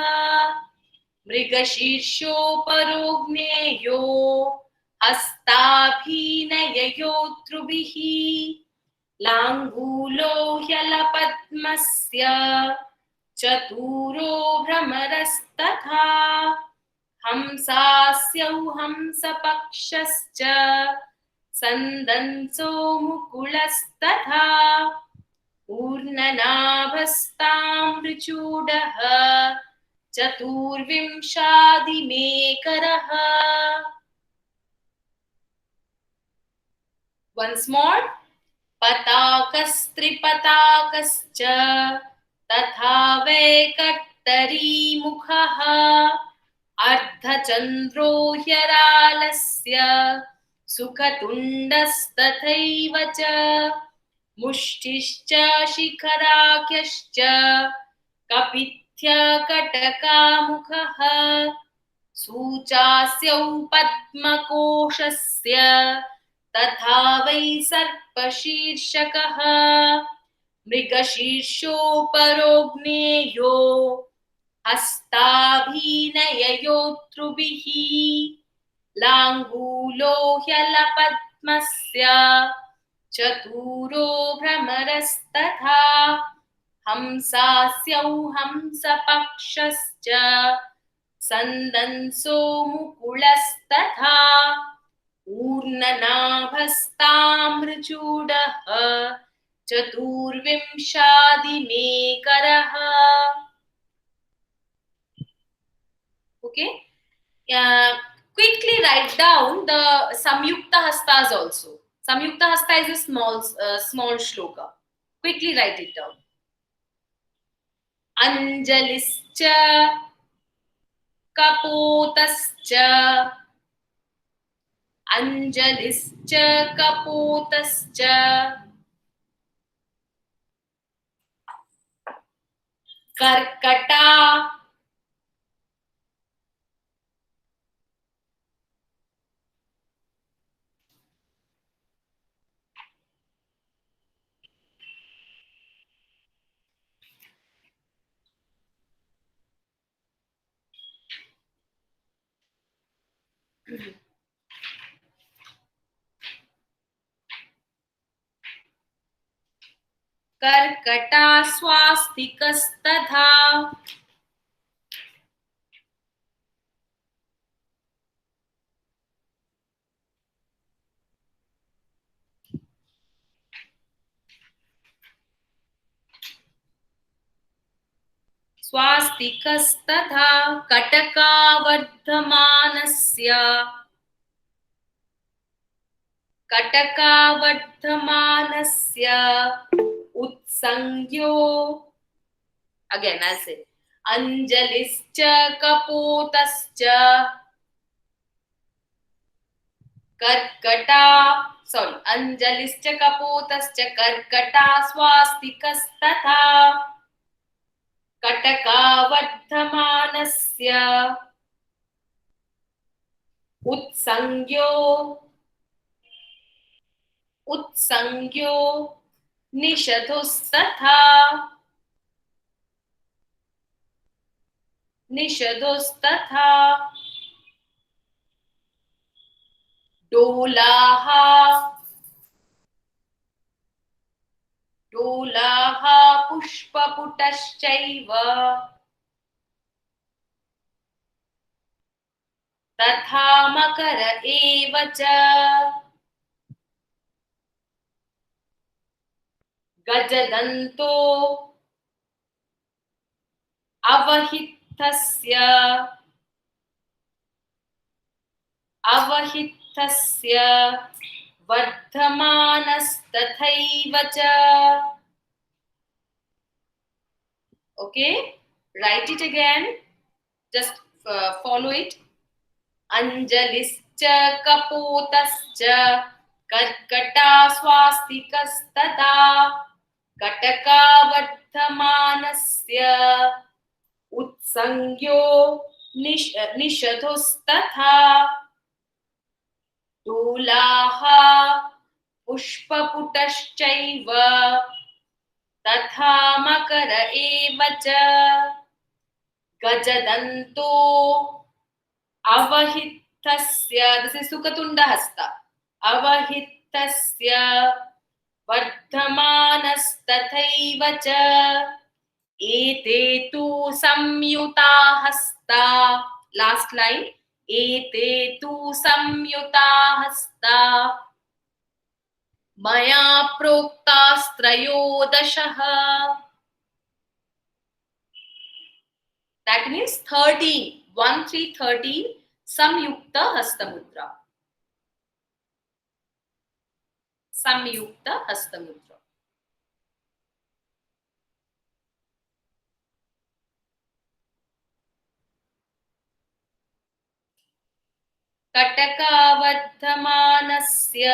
मृगशीर्षोपरोग्नेयो हस्ताभिनययोतृभिः लाङ्गूलो ह्यलपद्मस्य चतुरो भ्रमरस्तथा हंसास्यौ हंसपक्षश्च सन्दंसो मुकुलस्तथा ऊर्णनाभस्ताम्रचूडः चतुर्विंशादिमेकरः. Once more. पताकस्त्रिपताकश्च तथा वैकट्टरी मुखः अर्धचन्द्रो ह्यरालस्य सुखतुण्डस्तथैव च मुष्टिश्च शिखराख्यश्च कपिथ्यकटकामुखः सूचास्यौ पद्मकोशस्य तथा वै सर्पशीर्षकः मृगशीर्षोपरोऽग्नेयो हस्ताभिनययोतृभिः लाङ्गूलो ह्यलपद्मस्य चतुरो भ्रमरस्तथा हंसास्यौ हंसपक्षश्च सन्दंसो मुकुलस्तथा ऊर्णनाभस्ताम्रचूडः चतुर्विंशादिमेकरः. Okay. Quickly write down the Samyukta Hastas also. Samyukta Hasta is a small shloka. Quickly write it down. Anjalischa Kapotascha Anjalischa Kapotascha Karkata कर्कटा स्वास्तिकस्तथा स्वास्तिकस्तथा कटकावर्धमानस्य उत्संज्ञो. Again I'll say अंजलिश्च कपोतश्च अंजलिश्च कपोतश्च कर्कटा स्वास्तिकस्तथा कटकावर्धमानस्य उत्संज्ञो निषधुस्तथा डोलाः पुष्पपुटश्चैव तथा मकर एव च गजदन्तो अवहितस्य वर्धमानस्तथैव च. Okay, write it again. Just follow it. अंजलिश्च कपोतश्च कर्कटा स्वास्तिकस्तथा कटकावर्धमानस्य उत्संज्ञो निषधुस्तथा डोलाः पुष्पपुटश्चैव तथा मकर एव च गजदन्तो अवहितस्य. This is Sukatunda Hasta. अवहितस्य वर्धमानस्तथैव च एते तु संयुता हस्ता. Last line. एते तु संयुता हस्ता मया प्रोक्तास्त्रयोदशः. That means 13. 13 Samyukta Hastamudra. Samyukta Hastamudra. कटकावर्धमानस्य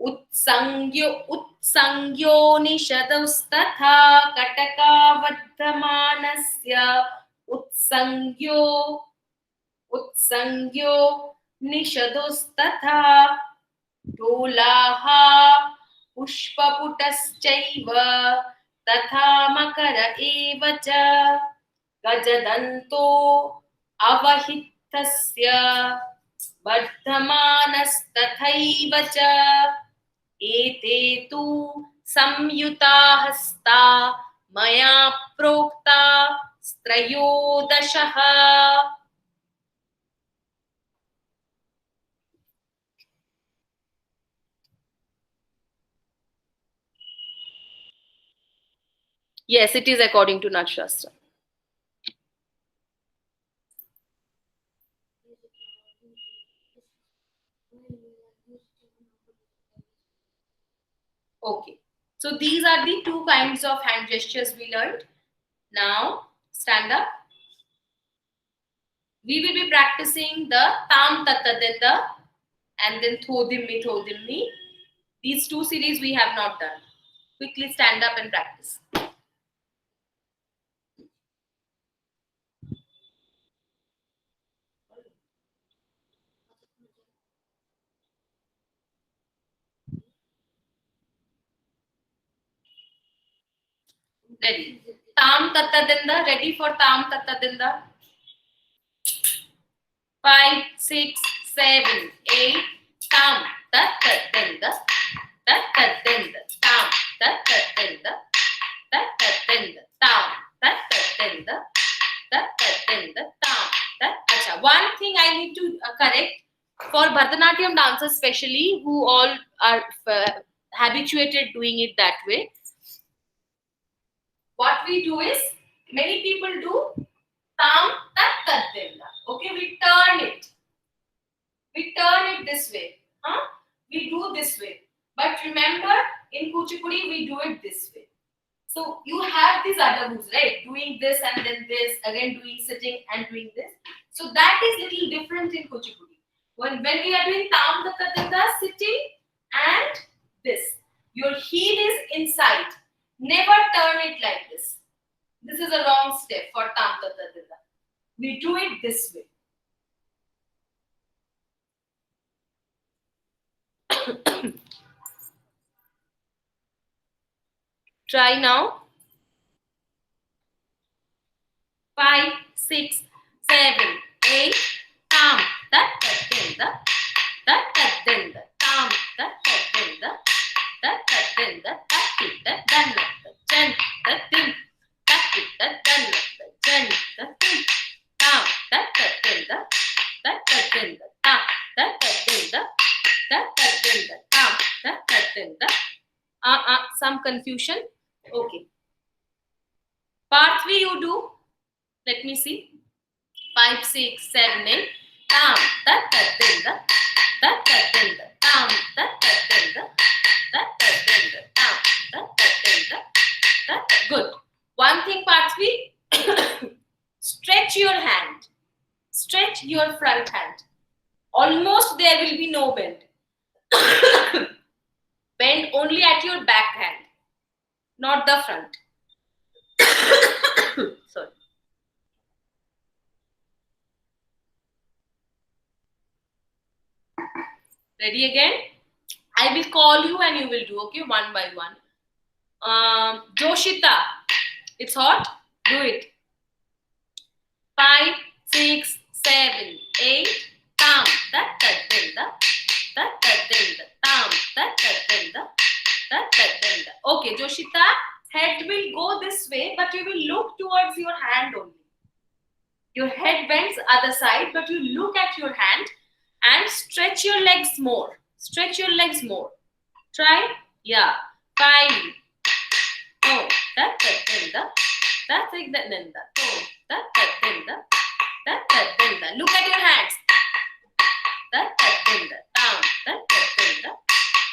उत्संज्ञो निषदस्तथा कटकावर्धमानस्य उत्संज्ञो निषदस्तथा ढोलाः पुष्पपुटश्चैव तथा मकर एव च गजदन्तो अवहितस्य वर्धमानस्तथैव च एते तु संयुता हस्ता मया प्रोक्ता त्रयोदशः. Yes, it is according to Nat Shastra. Okay, so these are the two kinds of hand gestures we learned. Now stand up. We will be practicing the tam tattadinda and then thodimmi thodimmi. These two series we have not done. Quickly stand up and practice. Ready. Tam tattadinda. Ready for tam tattadinda? 5, 6, 7, 8. Tam tattadinda. Tattadinda. Tam tattadinda. Tattadinda. Tam tattadinda. Tattadinda. Tam. Acha. One thing I need to correct for Bharatanatyam dancers, especially who all are habituated doing it that way. What we do is, many people do tam tat tattadinda. Okay, we turn it. We turn it this way. We do this way. But remember, in Kuchipudi, we do it this way. So you have these other moves, right? Doing this and then this, again doing sitting and doing this. So that is little different in Kuchipudi. When we are doing tam tattadinda, sitting and this. Your heel is inside. Never turn it like this. This is a wrong step for tam tattadinda. We do it this way. Try now. 5, 6, 7, 8. Tam tattadinda. Tattadinda. Tam tattadinda. Tattadinda. Tattadinda. Jan tattadinda. Tattadinda. Jan tattadinda. Tam tattadinda. Tattadinda. Tam tattadinda. Tattadinda. Tam tattadinda. Some confusion. Okay. Part 3 you do. Let me see. 5, 6, 7, 8. Tam tattadinda. Tattadinda. Tam tattadinda. Tattadinda. Tam tattadinda. Good. One thing, part 3. Stretch your hand. Stretch your front hand. Almost there will be no bend. Bend only at your back hand, not the front. Sorry. Ready again? I will call you and you will do, okay, one by one. Joshita, it's hot. Do it. 5, 6, 7, 8. Tam tattadinda. Tattadinda. Tam tattadinda. Tattadinda. Okay, Joshita, head will go this way, but you will look towards your hand only. Your head bends other side, but you look at your hand and stretch your legs more. Stretch your legs more. Try. Yeah. 5. Oh, tattadinda. Tattadinda. Oh, tattadinda. Tattadinda. Look at your hands. Tattadinda. Tam. Tattadinda.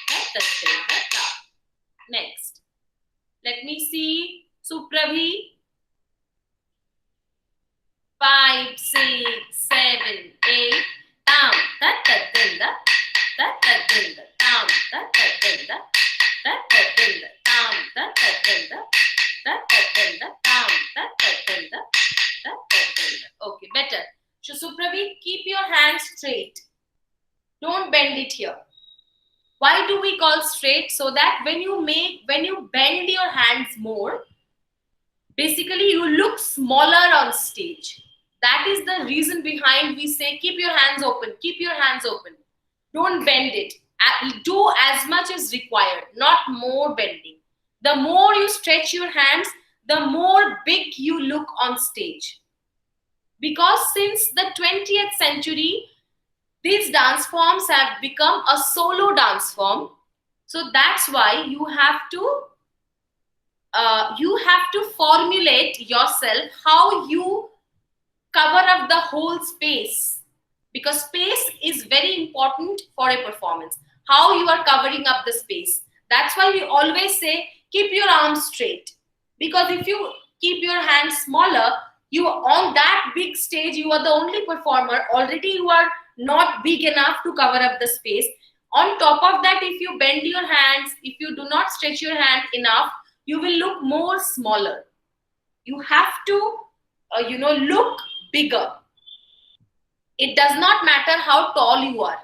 Tattadinda. Tam. Next. Let me see. Suprabhi. 5, 6, 7, 8. that that din da that that din da tam that that din da that that din da tam that that din da that that din da tam that that din da that that din da. Okay, better. So Supravi, keep your hands straight. Don't bend it here. Why do we call straight? So that when you bend your hands more, basically you look smaller on stage. That is the reason behind we say keep your hands open, keep your hands open. Don't bend it. Do as much as required, not more bending. The more you stretch your hands, the more big you look on stage. Because since the 20th century, these dance forms have become a solo dance form. So that's why you have to formulate yourself how you cover up the whole space, because space is very important for a performance. How you are covering up the space. That's why we always say keep your arms straight, because if you keep your hands smaller, you on that big stage, you are the only performer. Already you are not big enough to cover up the space. On top of that, if you bend your hands, if you do not stretch your hand enough, you will look more smaller. You have to look bigger. It does not matter how tall you are.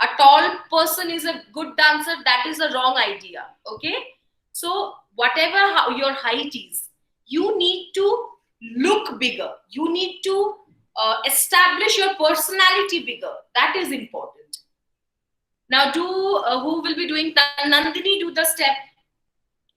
A tall person is a good dancer. That is a wrong idea. Okay, so whatever how your height is, you need to look bigger. You need to establish your personality bigger. That is important. Now who will be doing Nandini? Do the step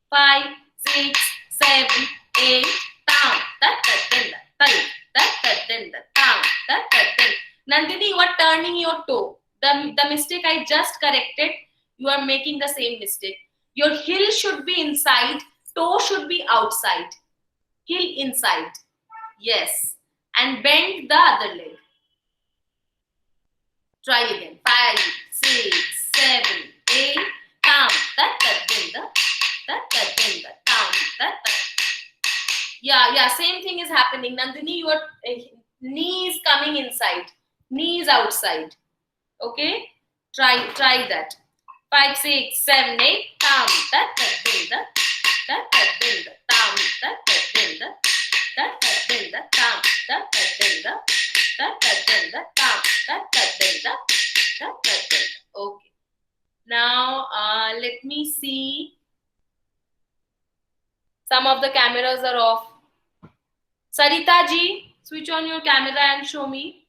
5, 6, 7, 8. Tam that then that then tam that then. Nandini, you are turning your toe. The mistake I just corrected, you are making the same mistake. Your heel should be inside, toe should be outside. Heel inside. Yes. And bend the other leg. Try again. 5, 6, 7, 8. Tam that then that then tam that. Yeah, same thing is happening. Nandini, your knee is coming inside, knee is outside. Okay, try that. 5, 6, 7, 8. Tam that then the that then the tam that then the that then the tam that then the that then the tam that then the that then the. Okay. Now let me see. Some of the cameras are off. Sarita ji, switch on your camera and show me.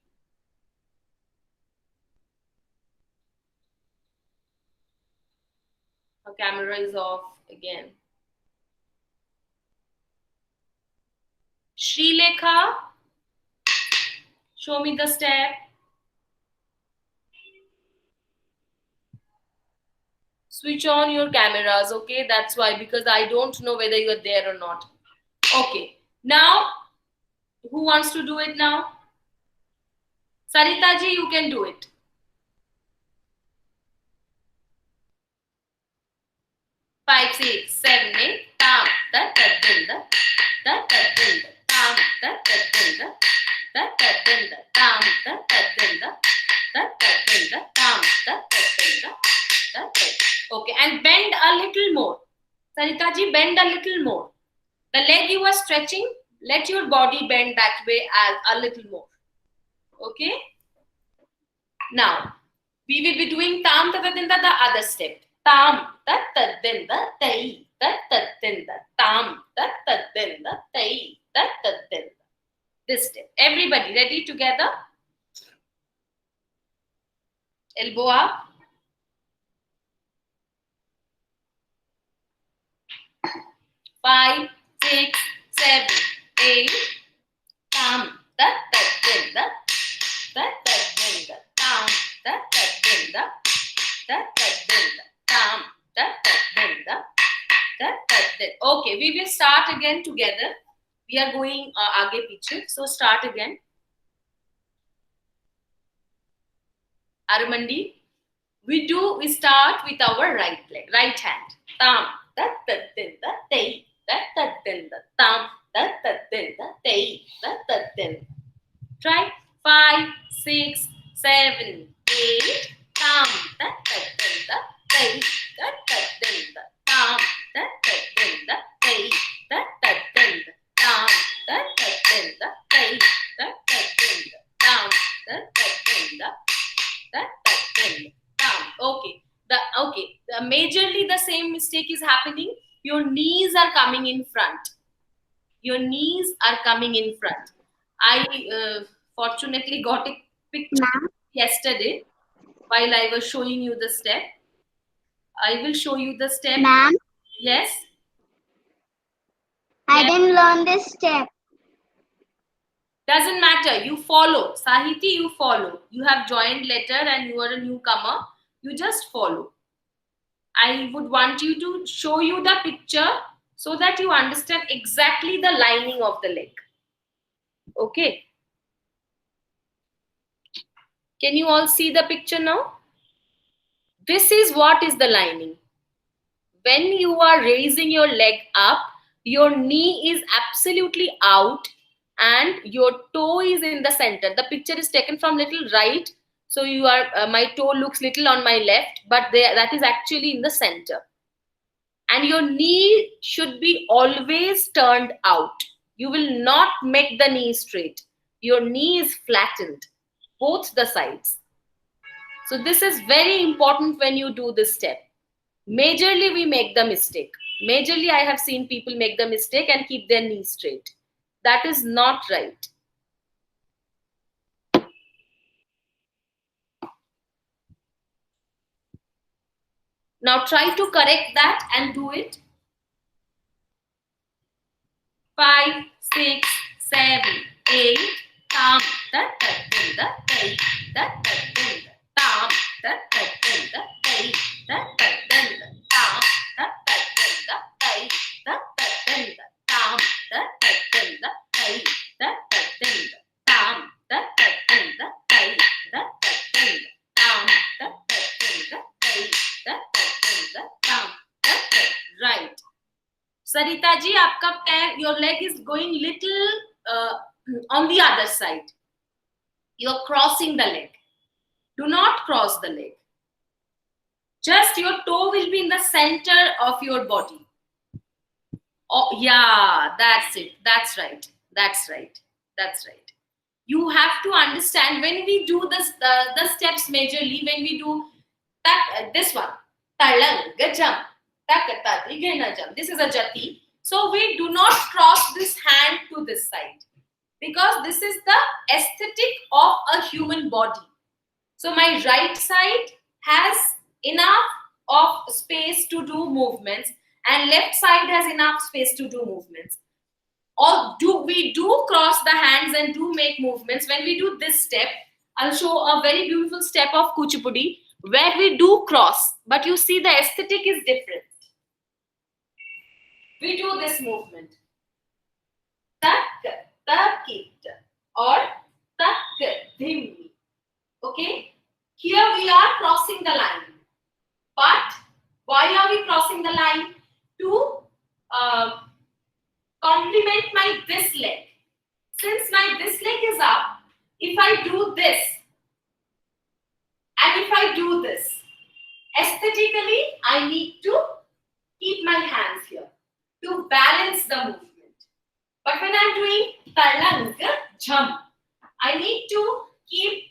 Her camera is off again. Srilekha, show me the step. Switch on your cameras, okay? That's why, because I don't know whether you are there or not. Okay, now, who wants to do it now? Sarita ji, you can do it. Five, 6, 7, 8. Tam that then the that then the tam that then the that then the tam that then the that then the tam that then the that. Okay, and bend a little more. Sarita ji, bend a little more. The leg you are stretching, let your body bend that way as a little more. Okay. Now we will be doing tam tadinda, the other step. Tam tadinda tai tadinda tam tadinda tai tadinda. This step. Everybody ready together? Elbow up. Five, 6, 7, 8. Tam tadinda tadinda tam tadinda tadinda tam tadinda tadinda. Okay, we will start again together. We are going aage piche. So start again. Armandi, we start with our right leg, right hand. Tam tadinda tai tadinda tam tadinda tai tadinda. Try 5, 6, 7, 8. Tam ta ta ta ta ta ta ta tam ta ta ta ta ta ta ta tam ta ta ta ta ta ta tam ta ta ta. Okay. Majorly the same mistake is happening. Your knees are coming in front. Your knees are coming in front. I fortunately got a picture yesterday while I was showing you the step. I will show you the step. Ma'am, Yes. I Yes. didn't learn this step. Doesn't matter. You follow. Sahiti, you follow. You have joined later and you are a newcomer. You just follow. I would want you to show you the picture so that you understand exactly the lining of the leg. Okay. Can you all see the picture now? This is what is the lining. When you are raising your leg up, your knee is absolutely out and your toe is in the center. The picture is taken from little right. So you are, my toe looks little on my left, but that is actually in the center. And your knee should be always turned out. You will not make the knee straight. Your knee is flattened, both the sides. So this is very important when you do this step. Majorly we make the mistake. Majorly I have seen people make the mistake and keep their knee straight. That is not right. Now try to correct that and do it. 5, 6, 7, 8. Tam da da da da da da da tam da da da da da da da tam da da da da da da tam da da da da da tam da da da da tam da da da tam. Right. Sarita ji, आपका पैर, your leg is going little on the other side. You're crossing the leg. Do not cross the leg. Just your toe will be in the center of your body. Oh, yeah, that's it. That's right. That's right. That's right. You have to understand when we do this, the steps majorly, when we do this one, talang, jump, jump. This is a jati. So we do not cross this hand to this side because this is the aesthetic of a human body. So my right side has enough of space to do movements and left side has enough space to do movements. Or we do cross the hands and do make movements. When we do this step, I'll show a very beautiful step of Kuchipudi where we do cross, but you see the aesthetic is different. We do this movement. Tak, takit, or tak, dhimmi. Okay? Here we are crossing the line. But why are we crossing the line? To complement my this leg. Since my this leg is up, if I do this and if I do this, aesthetically I need to keep my hands here to balance the movement. But when I'm doing talang, jump, I need to keep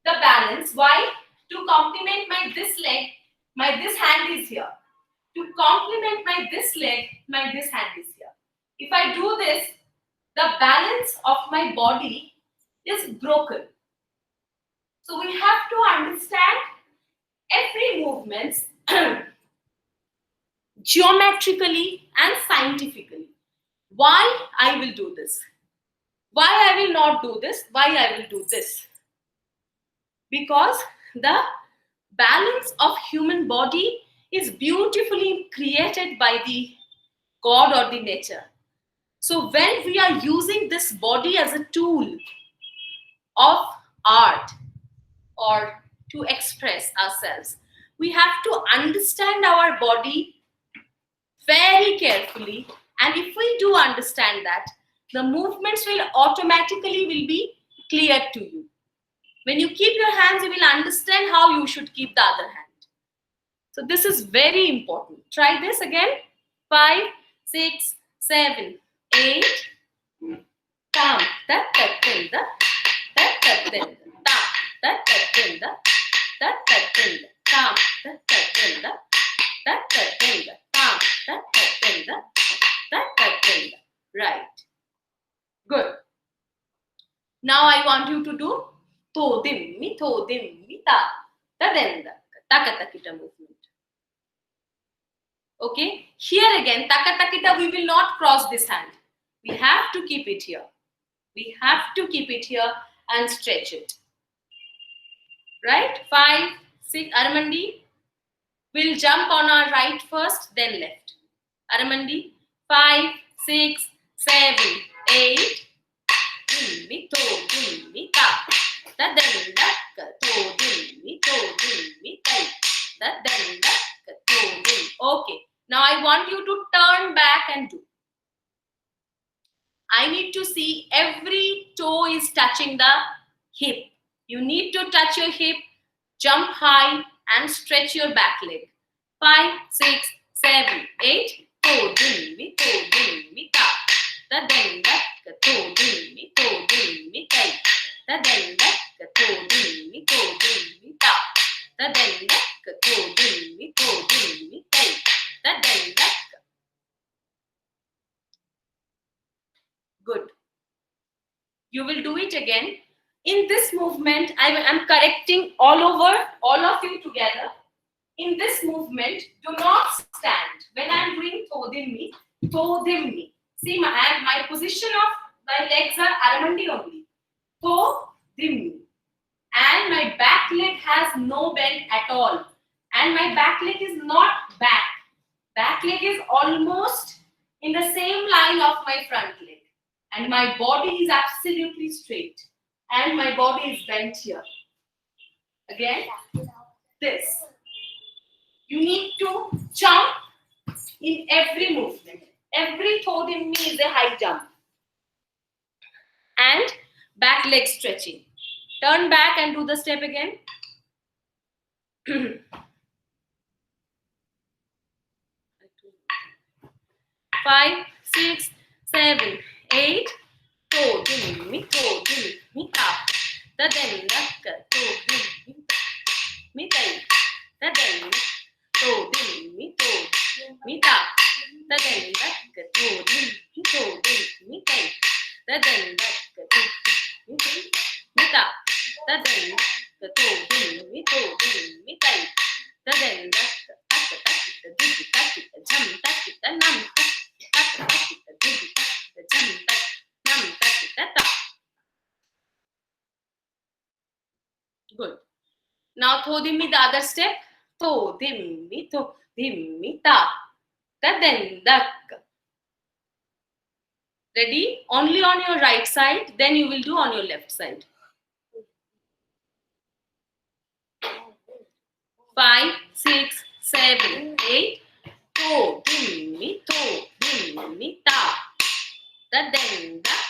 the balance. Why? To complement my this leg, my this hand is here. To complement my this leg, my this hand is here. If I do this, the balance of my body is broken. So we have to understand every movement geometrically and scientifically. Why I will do this? Why I will not do this? Why I will do this? Because the balance of human body is beautifully created by the God or the nature. So when we are using this body as a tool of art or to express ourselves, we have to understand our body very carefully. And if we do understand that, the movements will automatically be clear to you. When you keep your hands, you will understand how you should keep the other hand. So this is very important. Try this again. 5, 6, 7, 8. Tam, that, tin, the, that, tin, the, tam, that, tin, the, that, tin, the, tam, that, tin, the, that, tin, the, tam, that, tin, the, that, tin, the. Right. Good. Now I want you to do to, dim, mi, ta, then the, taka, takita movement. Okay, here again, taka takita, we will not cross this hand. We have to keep it here. We have to keep it here and stretch it. Right? 5, 6, Aramandi. We'll jump on our right first, then left. Aramandi. 5, 6, 7, 8. Dimmi, to, dimmi, ta. Da, den, da, ka, to, dimmi, to, dimmi, ta. Da, den, da, ka, to, dim. Okay. Now I want you to turn back and do. I need to see every toe is touching the hip. You need to touch your hip, jump high and stretch your back leg. 5, 6, 7, 8. Toe, dimmi, ta. Da, den, da, ka, to, dimmi, ta. Da, den, da, ka, to, dimmi, ta. Da, den, da, ka, to, dimmi, ta. Da, den, da. Good. You will do it again. In this movement, I am correcting all over, all of you together. In this movement, do not stand. When I am doing todimmi. See, my position of my legs are aramandi only. Todimmi. And my back leg has no bend at all. And my back leg is not back. Back leg is almost in the same line of my front leg. And my body is absolutely straight. And my body is bent here. Again, this. You need to jump in every movement. Every thought in me is a high jump. And back leg stretching. Turn back and do the step again. 5, 6, 7, 8. To, dimmi, ta. Da, den, da, ka, to, dimmi, ta. Da, den, to, dimmi, ta. Da, den, da, ka, to, dimmi, ta. Da, den, da, ka, to, dimmi, ta. Da, den, ka, to, dimmi, ta. Da, den, da, ka, jam, nam, good. Now thodimmi, the other step. Thodimmi, ta. Da, den, dak. Ready? Only on your right side, then you will do on your left side. 5, 6, 7, 8. Thodimmi, ta. Da, den, dak.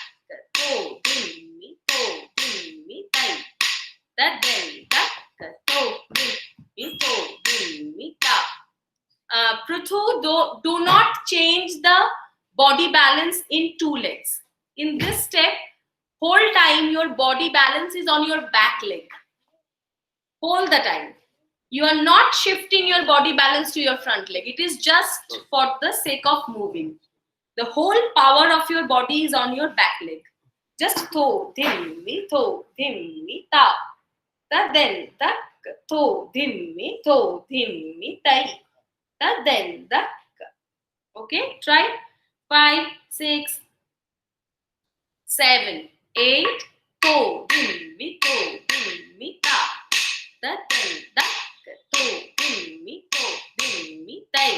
Thodimmi, ta. Da, den, dak. Thodimmi, ta. Prithu, do not change the body balance in two legs. In this step, whole time your body balance is on your back leg. Whole the time. You are not shifting your body balance to your front leg. It is just for the sake of moving. The whole power of your body is on your back leg. Just dimmi, ta. Da, den, dak. Dimmi, tai. Da, den, dak. Okay, try. 5, 6, 7, 8. Dimmi, ta. Da, den, dak. Dimmi, tai.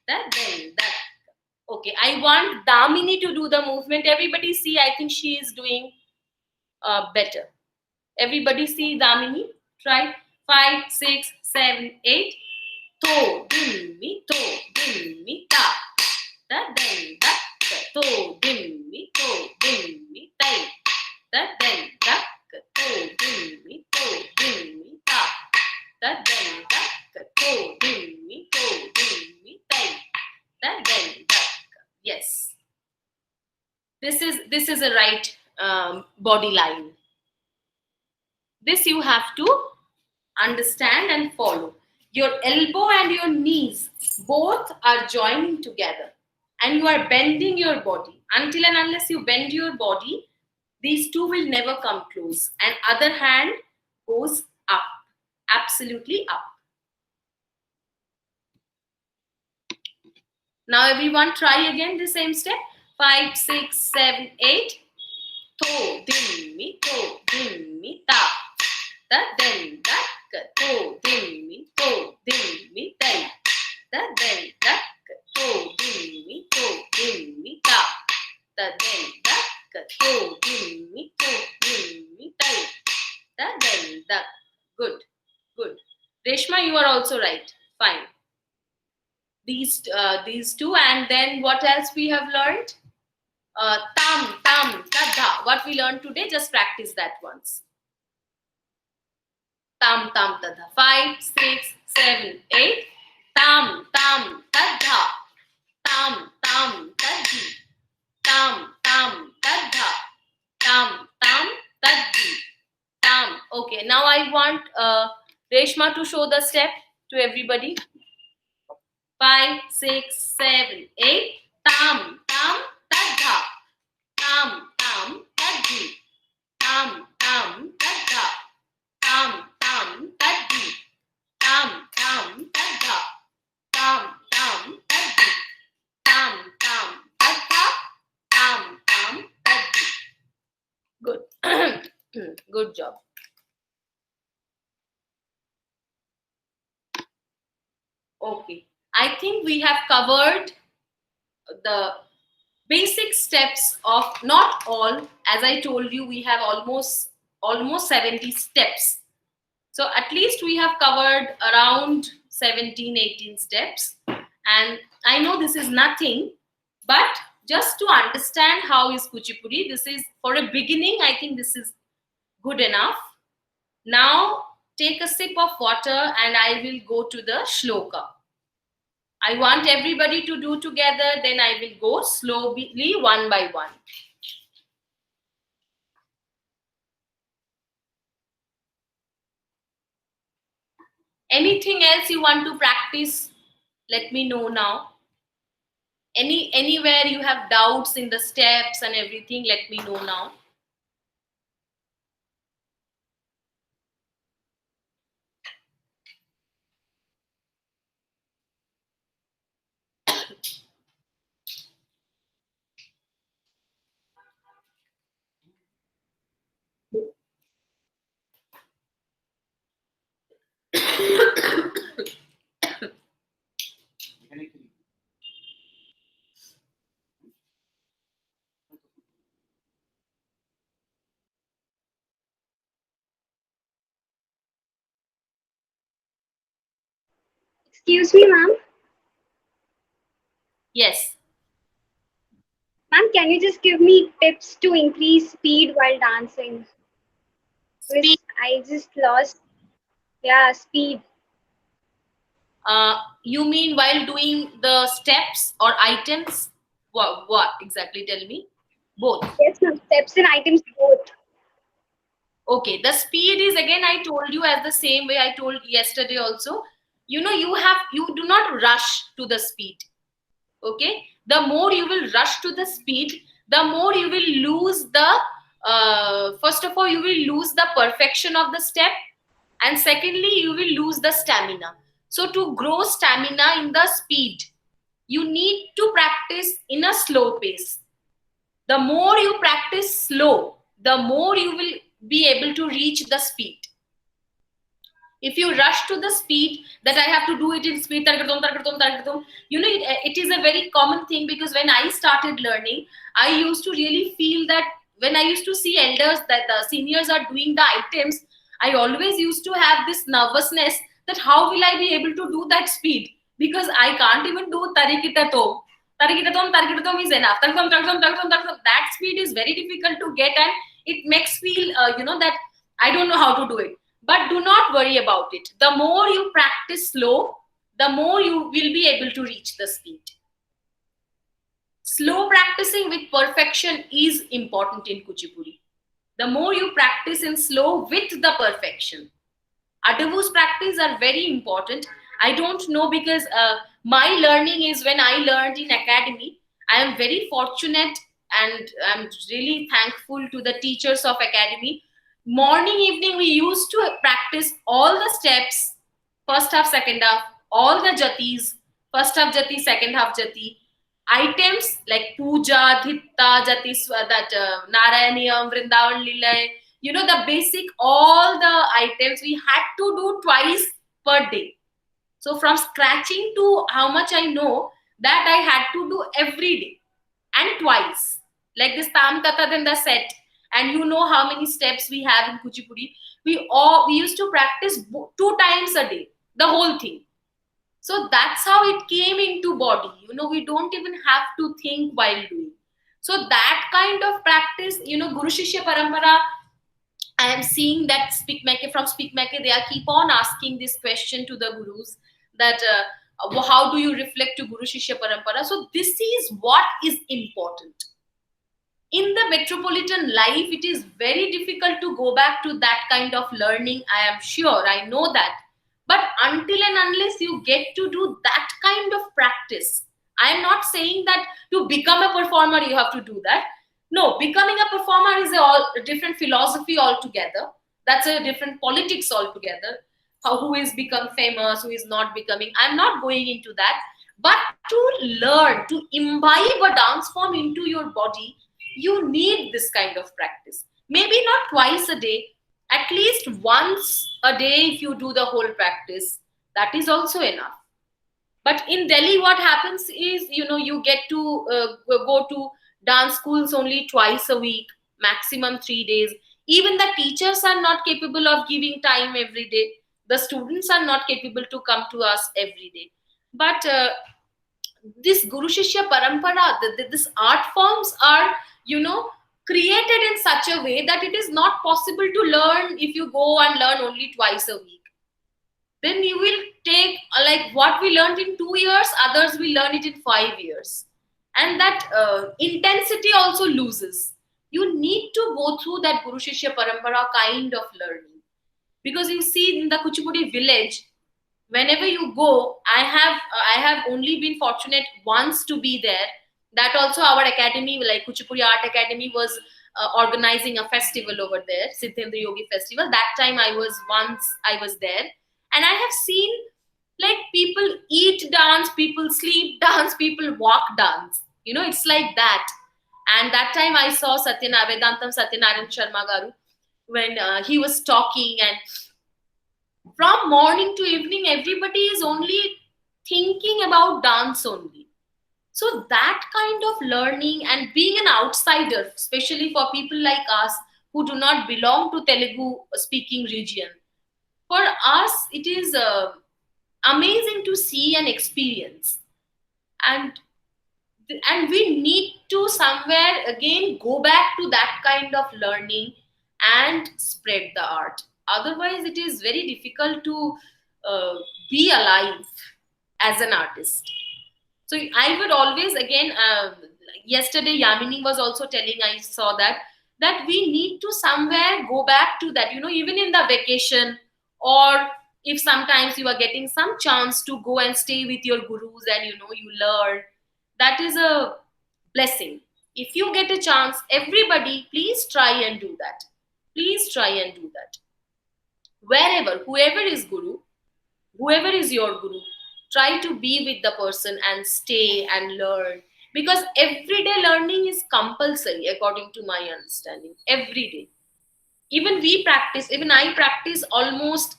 Da, den, dak. Okay, I want Damini to do the movement. Everybody see, I think she is doing better. Everybody see Damini. Try. 5, 6, 7, 8. Dimmi, ta. Da, den, dak. Dimmi, tai. Da, den, dak. Dimmi, is a right body line. This you have to understand and follow. Your elbow and your knees both are joining together, and you are bending your body. Until and unless you bend your body, these two will never come close. And other hand goes up, absolutely up. Now everyone try again the same step. 5, 6, 7, 8. To, dim, mi, to, dim, mi, ta. Da, den, da, ka, to, dim, mi, to, dim, mi, ta. Da, den, da, ka, to, dim, mi, to, dim, mi, ta. Da, den, da, ka, to, dim, mi, to, dim, mi, ta. Da, den, da. Good, good. Reshma, you are also right. Fine. These two, and then what else we have learned? Tam, tam, tadha. What we learned today, just practice that once. Tam, tam, tadha. 5, 6, 7, 8. Tam, tam, tadha. Tam, tam, tadhi. Tam, tam, tadha. Tam, tam, tadhi. Tam. Okay, now I want Reshma to show the step to everybody. 5, 6, 7, 8. Tam, tam, tadha. Tam, tam, tadhi. Tam, tam, tadha. Tam, tam, tadhi. Tam, tam, tadha. Tam, tam, tadhi. Tam, tam, tadha. Tam, tam, tadhi. Good. Good job. Okay. I think we have covered the basic steps of, not all, as I told you, we have almost 70 steps. So at least we have covered around 17, 18 steps. And I know this is nothing, but just to understand how is Kuchipudi, this is, for a beginning, I think this is good enough. Now take a sip of water and I will go to the shloka. I want everybody to do together, then I will go slowly one by one. Anything else you want to practice, let me know now. Anywhere you have doubts in the steps and everything, let me know now. Excuse me, ma'am. Yes. Ma'am, can you just give me tips to increase speed while dancing? Because Speed. I just lost, yeah, speed. You mean while doing the steps or items? What exactly? Tell me. Both. Yes, ma'am. Steps and items both. Okay, the speed is, again, I told you as the same way I told yesterday also. You know, you do not rush to the speed. Okay, the more you will rush to the speed, the more you will lose the first of all, you will lose the perfection of the step, and secondly, you will lose the stamina. So to grow stamina in the speed, you need to practice in a slow pace. The more you practice slow, the more you will be able to reach the speed. If you rush to the speed that I have to do it in speed, you know, it is a very common thing, because when I started learning, I used to really feel that when I used to see elders, that the seniors are doing the items, I always used to have this nervousness that how will I be able to do that speed? Because I can't even do tarikitatom. Tarikitatom is enough. That speed is very difficult to get, and it makes feel, you know, that I don't know how to do it. But do not worry about it. The more you practice slow, the more you will be able to reach the speed. Slow practicing with perfection is important in Kuchipudi. The more you practice in slow with the perfection. Adavus practice are very important. I don't know because my learning is when I learned in academy. I am very fortunate and I'm really thankful to the teachers of academy. Morning, evening, we used to practice all the steps, first half, second half, all the jatis, first half jati, second half jati, items like puja, dhitta, jati, that Narayaniyam, Vrindavan Lilay, the basic, all the items we had to do twice per day. So from scratching to how much I know, that I had to do every day and twice. Like this tam tata then the set, and how many steps we have in Kuchipudi. We used to practice 2 times a day, the whole thing. So that's how it came into body. We don't even have to think while doing. So that kind of practice, Guru Shishya Parampara, I am seeing that from SPIC MACAY, they are keep on asking this question to the gurus that how do you reflect to Guru Shishya Parampara? So this is what is important. In the metropolitan life, it is very difficult to go back to that kind of learning. I am sure, I know that. But until and unless you get to do that kind of practice, I am not saying that to become a performer, you have to do that. No, becoming a performer is a different philosophy altogether. That's a different politics altogether. Who is become famous, who is not becoming. I'm not going into that. But to learn, to imbibe a dance form into your body, you need this kind of practice. Maybe not twice a day, at least once a day if you do the whole practice. That is also enough. But in Delhi, what happens is, you get to go to dance schools only twice a week, maximum 3 days. Even the teachers are not capable of giving time every day. The students are not capable to come to us every day. But this Guru Shishya Parampara, this art forms are, created in such a way that it is not possible to learn if you go and learn only twice a week. Then you will take like what we learned in 2 years, others will learn it in 5 years. And that intensity also loses. You need to go through that Guru Shishya Parampara kind of learning. Because you see in the Kuchipudi village, whenever you go, I have only been fortunate once to be there. That also our academy, like Kuchipudi Art Academy, was organizing a festival over there, Siddhendra Yogi Festival. That time I was there. And I have seen like people eat dance, people sleep dance, people walk dance. It's like that. And that time I saw Vedantam Satyanarayan Sharma Garu when he was talking, and from morning to evening, everybody is only thinking about dance only. So that kind of learning and being an outsider, especially for people like us who do not belong to Telugu speaking region, for us, it is amazing to see and experience. And we need to somewhere again go back to that kind of learning and spread the art. Otherwise, it is very difficult to be alive as an artist. So I would always, again, yesterday Yamini was also telling, I saw that we need to somewhere go back to that, even in the vacation, or if sometimes you are getting some chance to go and stay with your gurus and, you learn, that is a blessing. If you get a chance, everybody, please try and do that. Please try and do that. Wherever, whoever is guru, whoever is your guru, try to be with the person and stay and learn, because everyday learning is compulsory according to my understanding. Every day, even I practice almost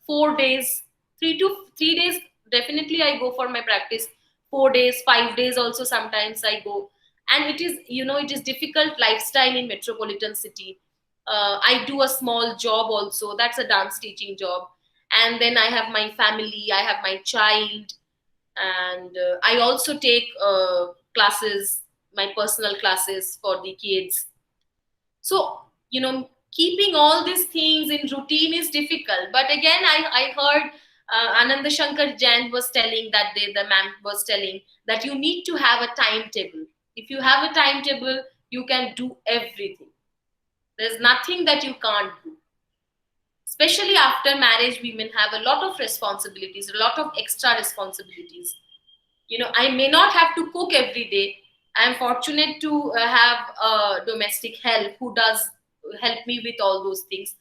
4 days, 3 days definitely I go for my practice. 4 days, 5 days also sometimes I go. And it is, it is difficult lifestyle in metropolitan city. I do a small job also, that's a dance teaching job. And then I have my family, I have my child, and I also take classes, my personal classes for the kids. So, keeping all these things in routine is difficult. But again, I heard Ananda Shankar Jain was telling that day, the ma'am was telling that you need to have a timetable. If you have a timetable, you can do everything. There's nothing that you can't do. Especially after marriage, women have a lot of responsibilities, a lot of extra responsibilities. I may not have to cook every day. I'm fortunate to have a domestic help who does help me with all those things.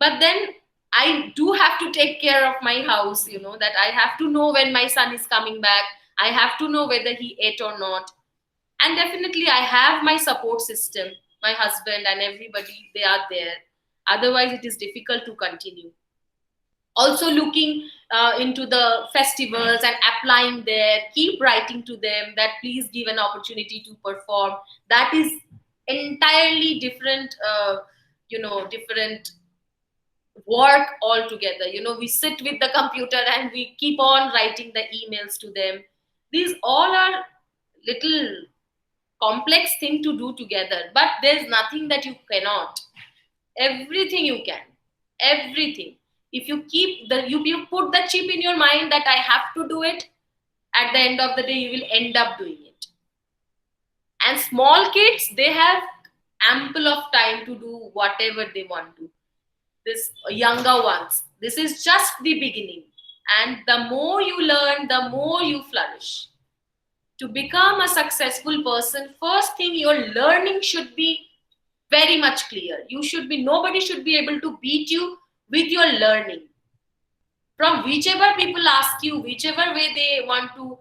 But then I do have to take care of my house, that I have to know when my son is coming back. I have to know whether he ate or not. And definitely I have my support system, my husband and everybody, they are there. Otherwise, it is difficult to continue. Also looking into the festivals and applying there, keep writing to them that please give an opportunity to perform. That is entirely different, different work altogether. We sit with the computer and we keep on writing the emails to them. These all are little complex thing to do together, but there's nothing that you cannot. Everything you can. Everything. If you keep you put the chip in your mind that I have to do it, at the end of the day you will end up doing it. And small kids, they have ample of time to do whatever they want to. This younger ones, this is just the beginning, and the more you learn, the more you flourish. To become a successful person, first thing, your learning should be very much clear. Nobody should be able to beat you with your learning. From whichever people ask you, whichever way they want to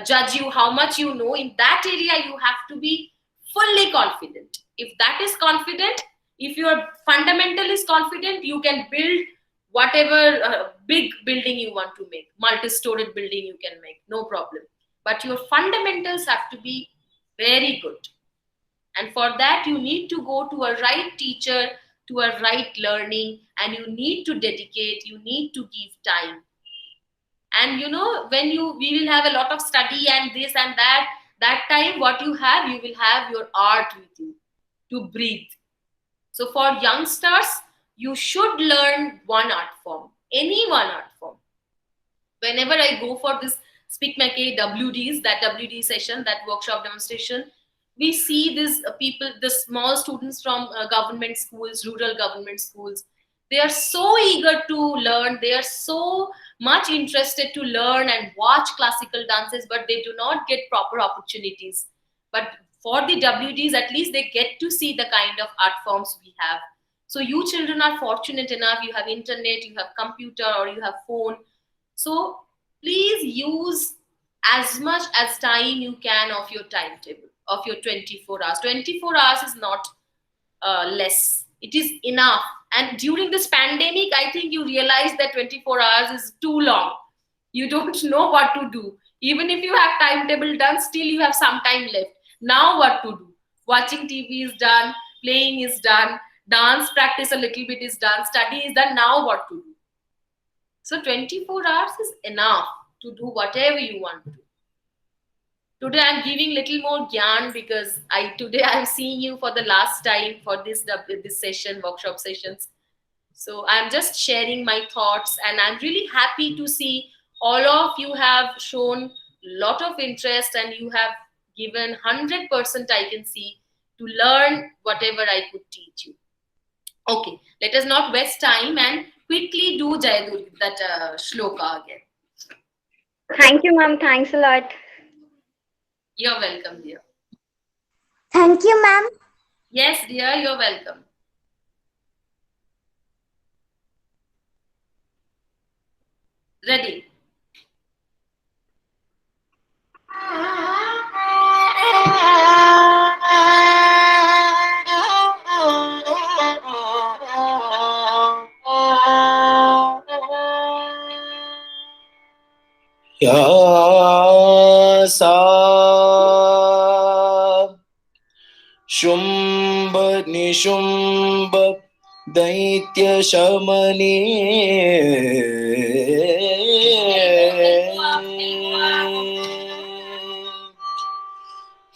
judge you, how much you know, in that area you have to be fully confident. If that is confident, if your fundamental is confident, you can build whatever big building you want to make, multi-storied building you can make, no problem. But your fundamentals have to be very good. And for that, you need to go to a right teacher, to a right learning, and you need to dedicate, you need to give time. And when we will have a lot of study and this and that time, what you will have your art with you to breathe. So for youngsters, you should learn one art form, any one art form. Whenever I go for this SPIC MACAY WDs, that WD session, that workshop demonstration, we see these people, the small students from government schools, rural government schools. They are so eager to learn. They are so much interested to learn and watch classical dances, but they do not get proper opportunities. But for the WDs, at least they get to see the kind of art forms we have. So you children are fortunate enough. You have internet, you have computer, or you have phone. So please use as much as time you can of your timetable, of your 24 hours. 24 hours is not less. It is enough. And during this pandemic, I think you realize that 24 hours is too long. You don't know what to do. Even if you have timetable done, still you have some time left. Now what to do? Watching TV is done, playing is done, dance practice a little bit is done, study is done. Now what to do? So 24 hours is enough to do whatever you want to do. Today I'm giving little more gyan because today I'm seeing you for the last time for this session, workshop sessions. So I'm just sharing my thoughts, and I'm really happy to see all of you have shown a lot of interest, and you have given 100%, I can see, to learn whatever I could teach you. Okay, let us not waste time and quickly do Jayadur, that shloka again. Thank you, ma'am. Thanks a lot. You're welcome, dear. Thank you, ma'am. Yes, dear, you're welcome. Ready? Ya sa Shumbh Nishumbh दैत्य शमने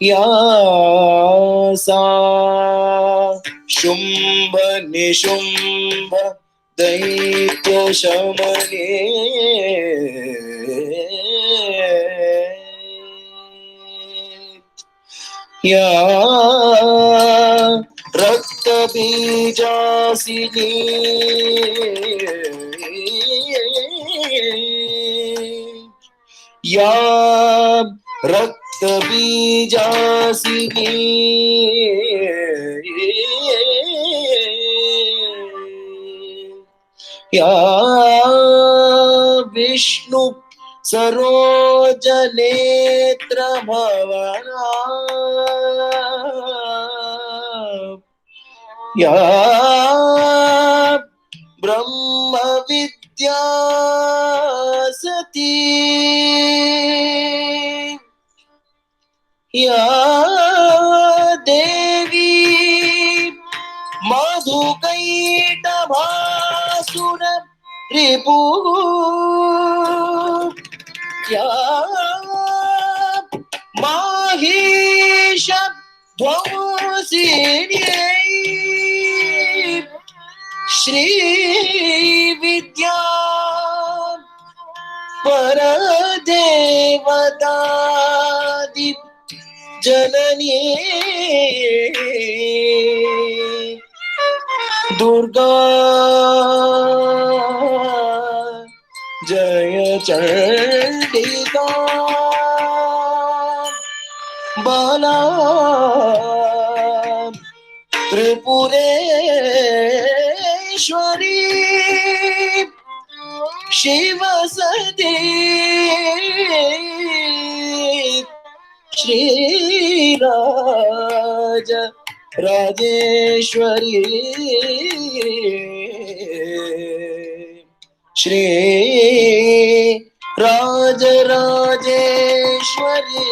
या सा शुंभ निशुंभ दैत्य शमने या रक्तबीजासिनी या रक्तबीजासिनी या विष्णु सरोजनेत्र भवना या ब्रह्म विद्या सती या देवी मधुकैटभासुर रिपु या माहिष ध्वंसिन्यै श्री विद्या परदेवतादि जननी दुर्गा जय चंडिका बाला त्रिपुरेश्वरी शिव सती Shriraj Rajeshwari Shri Raj Rajeshwari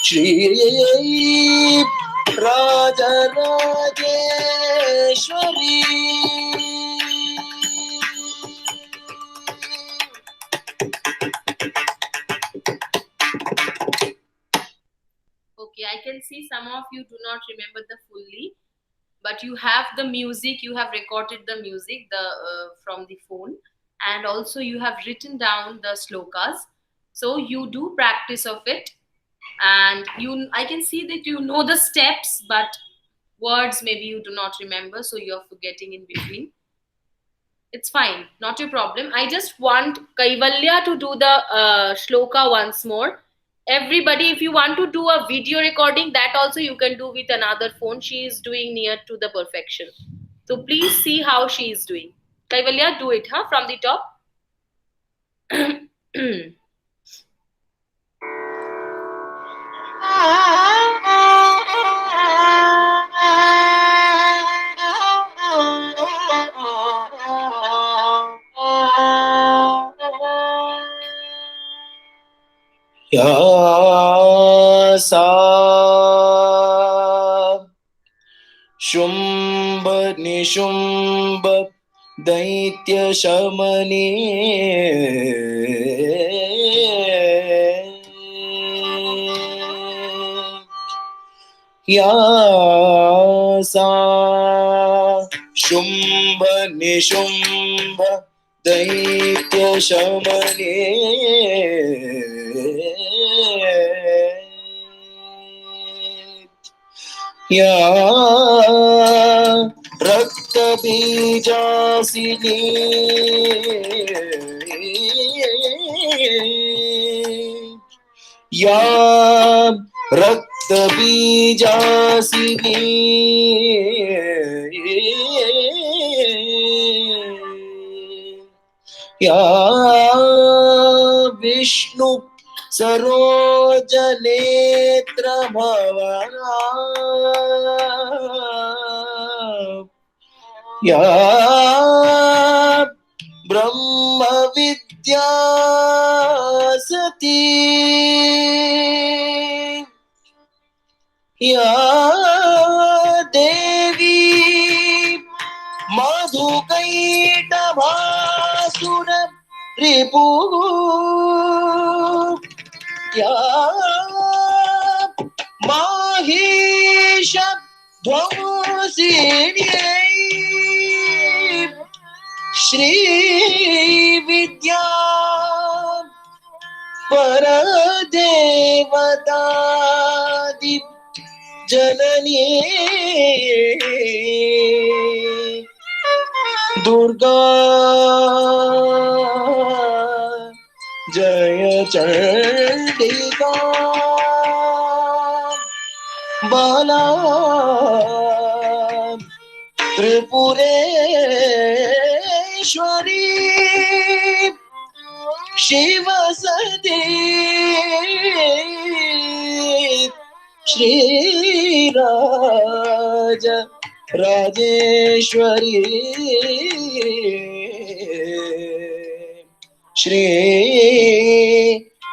Shri Raj Rajeshwari Okay, I can see some of you do not remember the fully, but you have the music, you have recorded the music from the phone, and also you have written down the slokas. So you do practice of it, and I can see that you know the steps, but words maybe you do not remember, so you are forgetting in between. It's fine, not a problem. I just want Kaivalya to do the shloka once more. Everybody, if you want to do a video recording, that also you can do with another phone. She is doing near to the perfection. So please see how she is doing. Kaivalya, do it, huh? From the top. या सा शुंभ निशुंभ दैत्य शमनी या सा शुंभ निशुंभ दैत्य शमनी या रक्त बीजासिनी या रक्त बीजासिनी या विष्णु सरोजनेत्र भवना या ब्रह्म विद्या सती या देवी मधुकैटभासुर रिपु या माहिष ध्वंसिन्यै श्री विद्या परदेवतादि देवतादि जननी दुर्गा जय चंडिका बाला त्रिपुरेश्वरी शिव सती श्रीराज राजेश्वरी श्री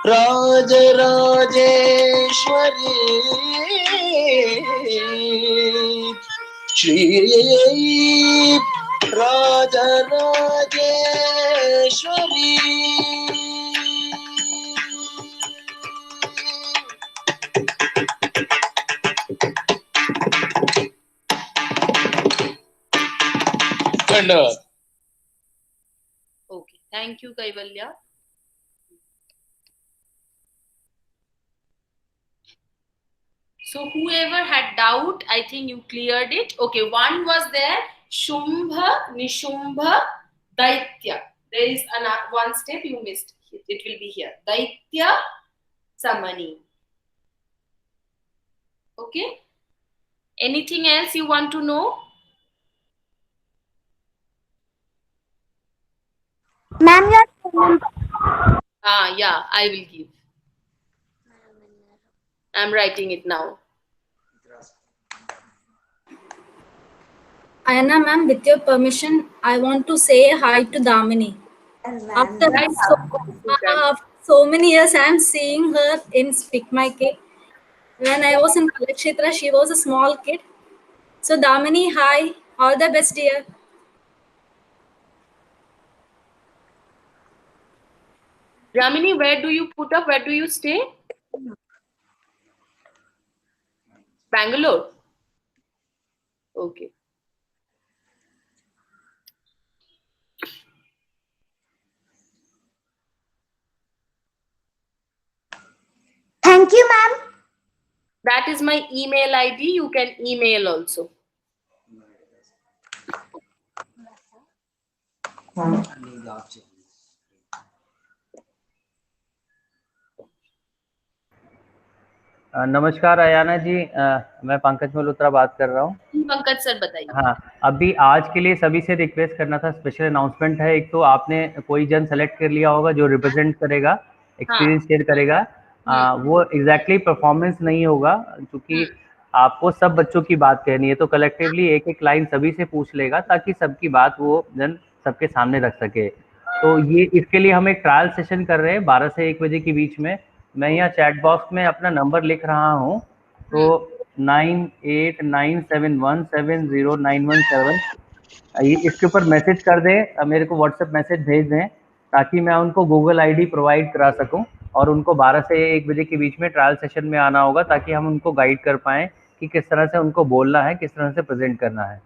राज राजेश्वरी श्री राज राजेश्वरी धन्यवाद. Okay, thank you, Kaivalya. So whoever had doubt, I think you cleared it. Okay, one was there, Shumbha, Nishumbha, Daitya. There is one step you missed. It will be here. Daitya, Samani. Okay. Anything else you want to know? Ma'am, your Yeah, I will give. I'm writing it now. Ayana ma'am, with your permission, I want to say hi to Damini. After so many years, I am seeing her in SPIC MACAY. When I was in Kalakshetra, she was a small kid. So Damini, hi. All the best, dear. Ramini, where do you put up? Where do you stay? Bangalore. Okay. thank you, ma'am. That is my email ID. You can email also. नमस्कार अयाना जी, मैं पंकज मल्होत्रा बात कर रहा हूँ. Pankaj sir बताइए. हाँ, अभी आज के लिए सभी से रिक्वेस्ट करना था. स्पेशल अनाउंसमेंट है. एक तो आपने कोई जन सेलेक्ट कर लिया होगा जो रिप्रेजेंट करेगा, एक्सपीरियंस शेयर करेगा. वो एग्जैक्टली परफॉर्मेंस नहीं होगा क्योंकि आपको सब बच्चों की बात कहनी है, तो कलेक्टिवली एक एक लाइन सभी से पूछ लेगा ताकि सबकी बात वो जन सबके सामने रख सके. तो ये इसके लिए हम एक ट्रायल सेशन कर रहे हैं 12 से 1 बजे के बीच में. मैं यहाँ चैट बॉक्स में अपना नंबर लिख रहा हूँ, तो 9897170917 इसके ऊपर मैसेज कर दें, मेरे को व्हाट्सएप मैसेज भेज दें ताकि मैं उनको गूगल आईडी प्रोवाइड करा सकूं और उनको 12 से 1 बजे के बीच में ट्रायल सेशन में आना होगा ताकि हम उनको गाइड कर पाएँ कि किस तरह से उनको बोलना है, किस तरह से प्रेजेंट करना है.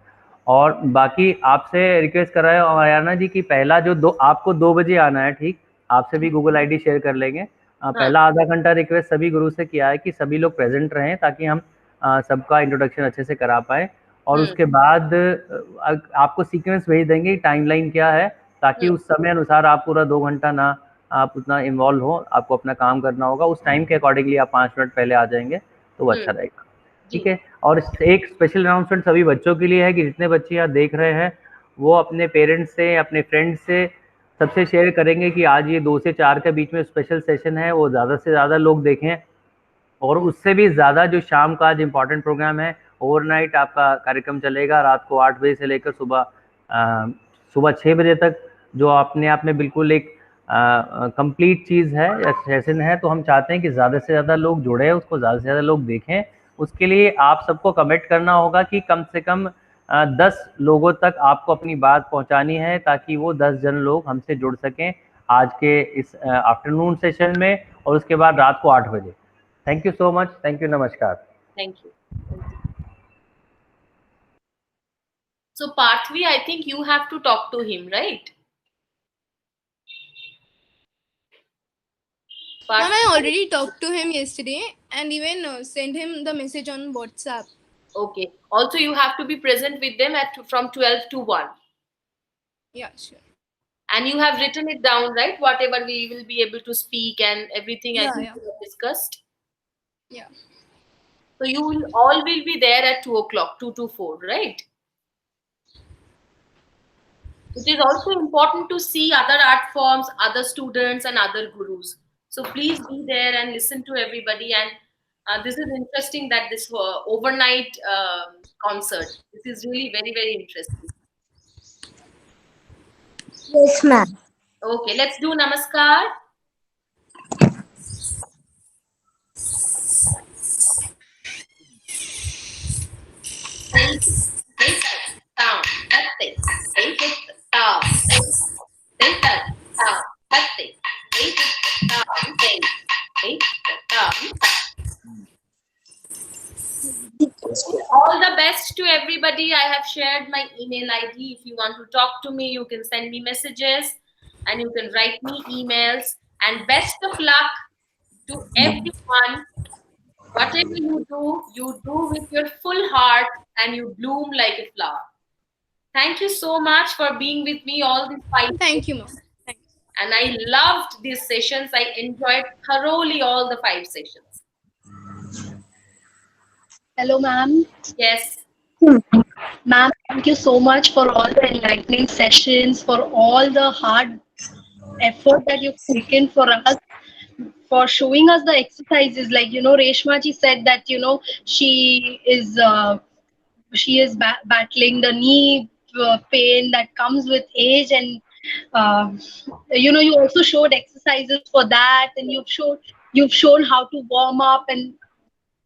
और बाकी आपसे रिक्वेस्ट कर रहा है अयाना जी कि पहला जो आपको 2 बजे आना है, ठीक, आपसे भी गूगल आईडी शेयर कर लेंगे. पहला आधा घंटा रिक्वेस्ट सभी गुरु से किया है कि सभी लोग प्रेजेंट रहें ताकि हम सबका इंट्रोडक्शन अच्छे से करा पाए. और उसके बाद आपको सीक्वेंस भेज देंगे, टाइमलाइन क्या है, ताकि उस समय अनुसार आप पूरा 2 घंटा ना आप उतना इन्वॉल्व हो. आपको अपना काम करना होगा, उस टाइम के अकॉर्डिंगली आप 5 मिनट पहले आ जाएंगे तो अच्छा रहेगा. ठीक है. और एक स्पेशल अनाउंसमेंट सभी बच्चों के लिए है कि जितने बच्चे यहाँ देख रहे हैं वो अपने पेरेंट्स से, अपने फ्रेंड्स से सबसे शेयर करेंगे कि आज ये 2 से 4 के बीच में स्पेशल सेशन है, वो ज़्यादा से ज़्यादा लोग देखें. और उससे भी ज़्यादा जो शाम का आज इम्पॉर्टेंट प्रोग्राम है, ओवरनाइट आपका कार्यक्रम चलेगा रात को 8 बजे से लेकर सुबह 6 बजे तक, जो अपने आप में बिल्कुल एक कंप्लीट चीज़ है या सेशन है. तो हम चाहते हैं कि ज़्यादा से ज़्यादा लोग जुड़े, उसको ज़्यादा से ज़्यादा लोग देखें. उसके लिए आप सबको कमिट करना होगा कि कम से कम 10 लोगों तक आपको अपनी बात पहुंचानी है ताकि वो 10 जन लोग हमसे जुड़ सकें आज के इस आफ्टरनून सेशन में और उसके बाद रात को 8 बजे. Thank you so much. Thank you. नमस्कार. Thank you. So Parthvi, I think you have to talk to him, right? Ma'am, I already talked to him yesterday and even sent him the message on WhatsApp. Okay. Also, you have to be present with them from 12 to 1. Yeah, sure. And you have written it down, right? Whatever we will be able to speak and everything I Yeah, think yeah. we have discussed. Yeah. So you will all will be there at 2 o'clock, 2 to 4, right? It is also important to see other art forms, other students, and other gurus. So please be there and listen to everybody. And this is interesting that this overnight concert. This is really very, very interesting. Yes, ma'am. Okay, let's do namaskar. Take it, take it, down, that's it. Take it, down, take it, down, that's it. Take it, down, take it, down. All the best to everybody. I have shared my email ID. If you want to talk to me, you can send me messages and you can write me emails. And best of luck to everyone. Whatever you do with your full heart and you bloom like a flower. Thank you so much for being with me all these 5 days. Thank you, ma'am. And I loved these sessions. I enjoyed thoroughly all the 5 sessions. Hello, ma'am. Yes. Ma'am, thank you so much for all the enlightening sessions, for all the hard effort that you've taken for us, for showing us the exercises. Like, Reshma ji said that, she is battling the knee pain that comes with age, and uh, you also showed exercises for that, and you've shown how to warm up, and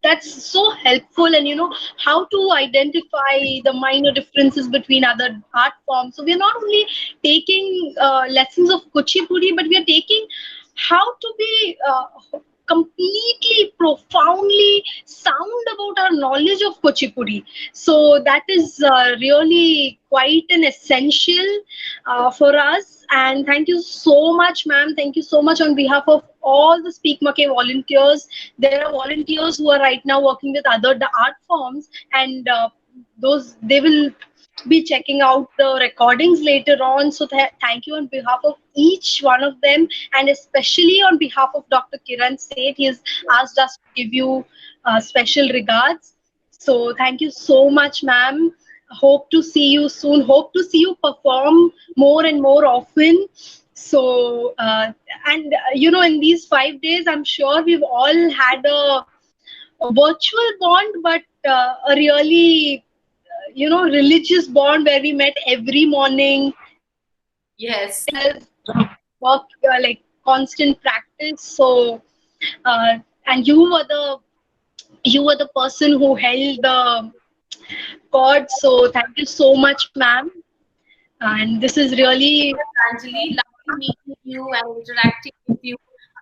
that's so helpful. And how to identify the minor differences between other art forms. So we're not only taking lessons of kuchipudi, but we are taking how to be completely profoundly sound about our knowledge of kuchipudi. So that is really quite an essential for us. And thank you so much, ma'am. Thank you so much on behalf of all the Speak Mackay volunteers. There are volunteers who are right now working with other art forms, and those they will be checking out the recordings later on. So thank you on behalf of each one of them, and especially on behalf of Dr. Kiran Seth. He has asked us to give you special regards. So thank you so much, ma'am. Hope to see you soon. Hope to see you perform more and more often. So, in these 5 days, I'm sure we've all had a virtual bond, but a really, religious bond where we met every morning. Yes. Work like constant practice. So, and you were the person who held the cord. So, thank you so much, ma'am. And this is really Anjali, lovely meeting you and interacting with you.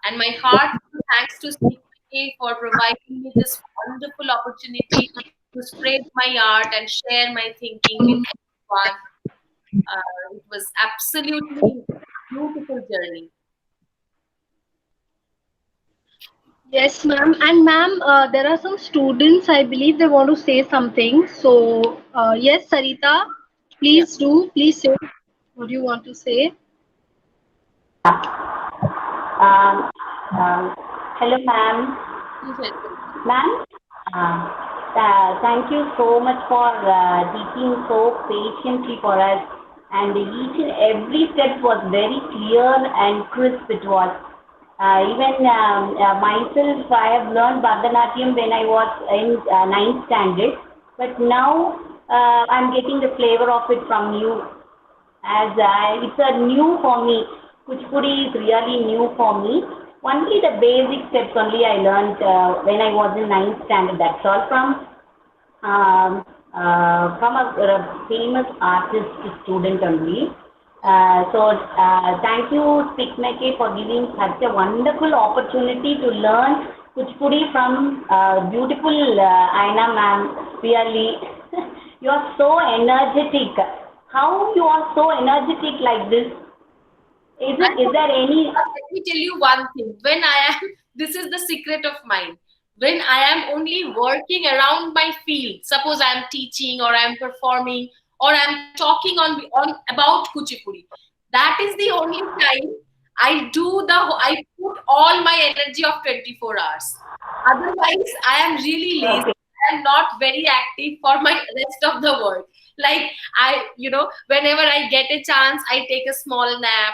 And my heartfelt thanks to Speak Mackay for providing me this wonderful opportunity to spread my art and share my thinking with everyone. It was absolutely beautiful journey. Yes, ma'am. And ma'am, there are some students, I believe they want to say something. So, yes, Sarita, Yeah. please do. Please say what you want to say. Um, Hello, ma'am. Ma'am, thank you so much for teaching so patiently for us. And each and every step was very clear and crisp it was. Even myself, I have learned Bharatanatyam when I was in ninth standard. But now I'm getting the flavor of it from you. As it's a new for me. Kuchipudi is really new for me. Only the basic steps only I learned when I was in ninth standard. That's all from a famous artist student only. Thank you, SPIC MACAY, for giving such a wonderful opportunity to learn Kuchipudi from beautiful Aina ma'am. Really, you are so energetic. How you are so energetic like this? Is there any? Let me tell you one thing. When I am, this is the secret of mine. When I am only working around my field, suppose I am teaching or I am performing or I am talking on about Kuchipudi, that is the only time I put all my energy of 24 hours. Otherwise, I am really lazy. Okay. I am not very active for my rest of the work. Like whenever I get a chance, I take a small nap,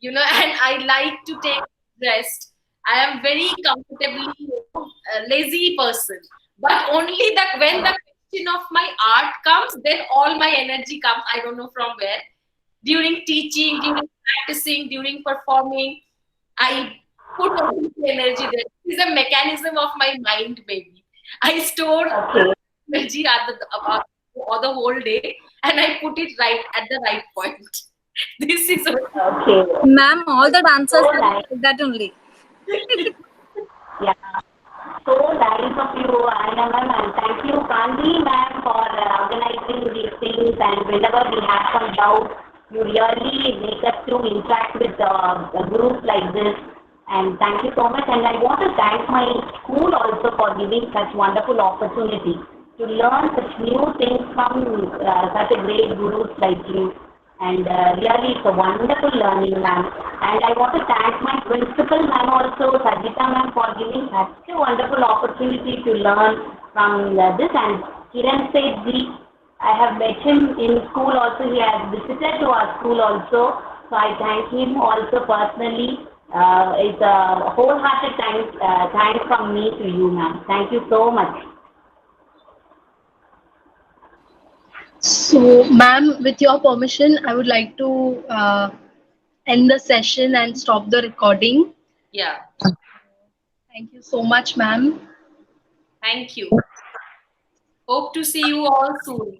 and I like to take rest. I am very comfortably a lazy person. But only that when the question of my art comes, then all my energy comes. I don't know from where. During teaching, during practicing, during performing, I put all the energy there. It's a mechanism of my mind, maybe. I store Okay. energy for the whole day and I put it right at the right point. This is Okay. Ma'am, all the dancers So are nice. like that only. Yeah. So nice of you, Anna ma'am, and thank you, Kandi ma'am, for organizing these things. And whenever we have some doubt, you really make us to interact with a group like this. And thank you so much. And I want to thank my school also for giving such wonderful opportunity to learn such new things from such a great gurus like you. And really, it's a wonderful learning, ma'am. And I want to thank my principal, ma'am, also, Sajita, ma'am, for giving such a wonderful opportunity to learn from this. And Kiran Sethji, I have met him in school also. He has visited to our school also. So I thank him also personally. It's a wholehearted thanks from me to you, ma'am. Thank you so much. So, ma'am, with your permission, I would like to end the session and stop the recording. Yeah. Thank you so much, ma'am. Thank you. Hope to see you all soon.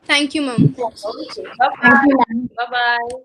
Thank you, ma'am. Okay. Bye Thank you, bye. ma'am. Bye bye.